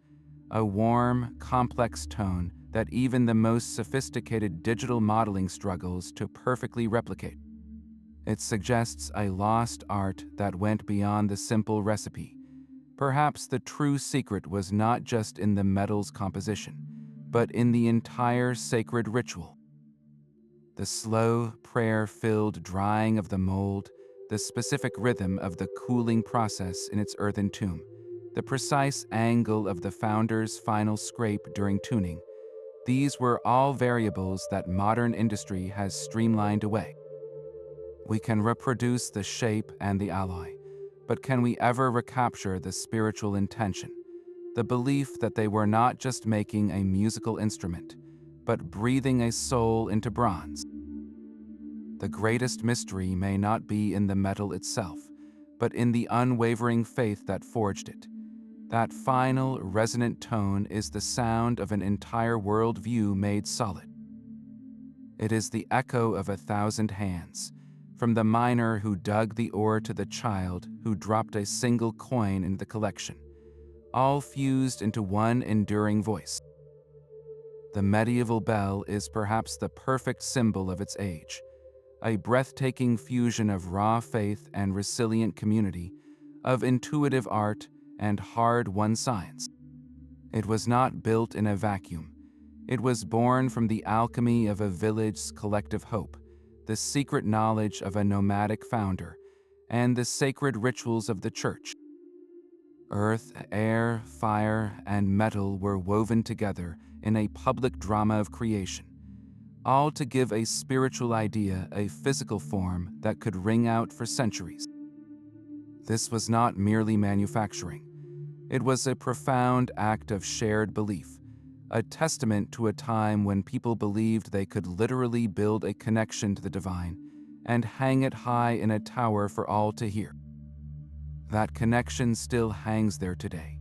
a warm, complex tone that even the most sophisticated digital modeling struggles to perfectly replicate? It suggests a lost art that went beyond the simple recipe. Perhaps the true secret was not just in the metal's composition, but in the entire sacred ritual. The slow, prayer-filled drying of the mold, the specific rhythm of the cooling process in its earthen tomb, the precise angle of the founder's final scrape during tuning, these were all variables that modern industry has streamlined away. We can reproduce the shape and the alloy, but can we ever recapture the spiritual intention, the belief that they were not just making a musical instrument, but breathing a soul into bronze? The greatest mystery may not be in the metal itself, but in the unwavering faith that forged it. That final, resonant tone is the sound of an entire worldview made solid. It is the echo of 1,000 hands, from the miner who dug the ore to the child who dropped a single coin into the collection, all fused into one enduring voice. The medieval bell is perhaps the perfect symbol of its age, a breathtaking fusion of raw faith and resilient community, of intuitive art and hard-won science. It was not built in a vacuum. It was born from the alchemy of a village's collective hope, the secret knowledge of a nomadic founder, and the sacred rituals of the church. Earth, air, fire, and metal were woven together in a public drama of creation, all to give a spiritual idea a physical form that could ring out for centuries. This was not merely manufacturing. It was a profound act of shared belief, a testament to a time when people believed they could literally build a connection to the divine and hang it high in a tower for all to hear. That connection still hangs there today.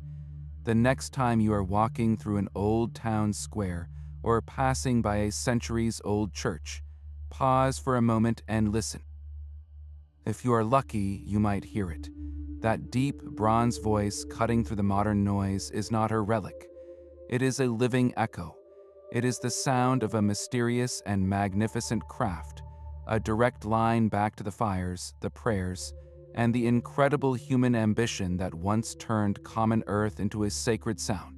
The next time you are walking through an old town square or passing by a centuries-old church, pause for a moment and listen. If you are lucky, you might hear it. That deep bronze voice cutting through the modern noise is not a relic. It is a living echo. It is the sound of a mysterious and magnificent craft, a direct line back to the fires, the prayers, and the incredible human ambition that once turned common earth into a sacred sound.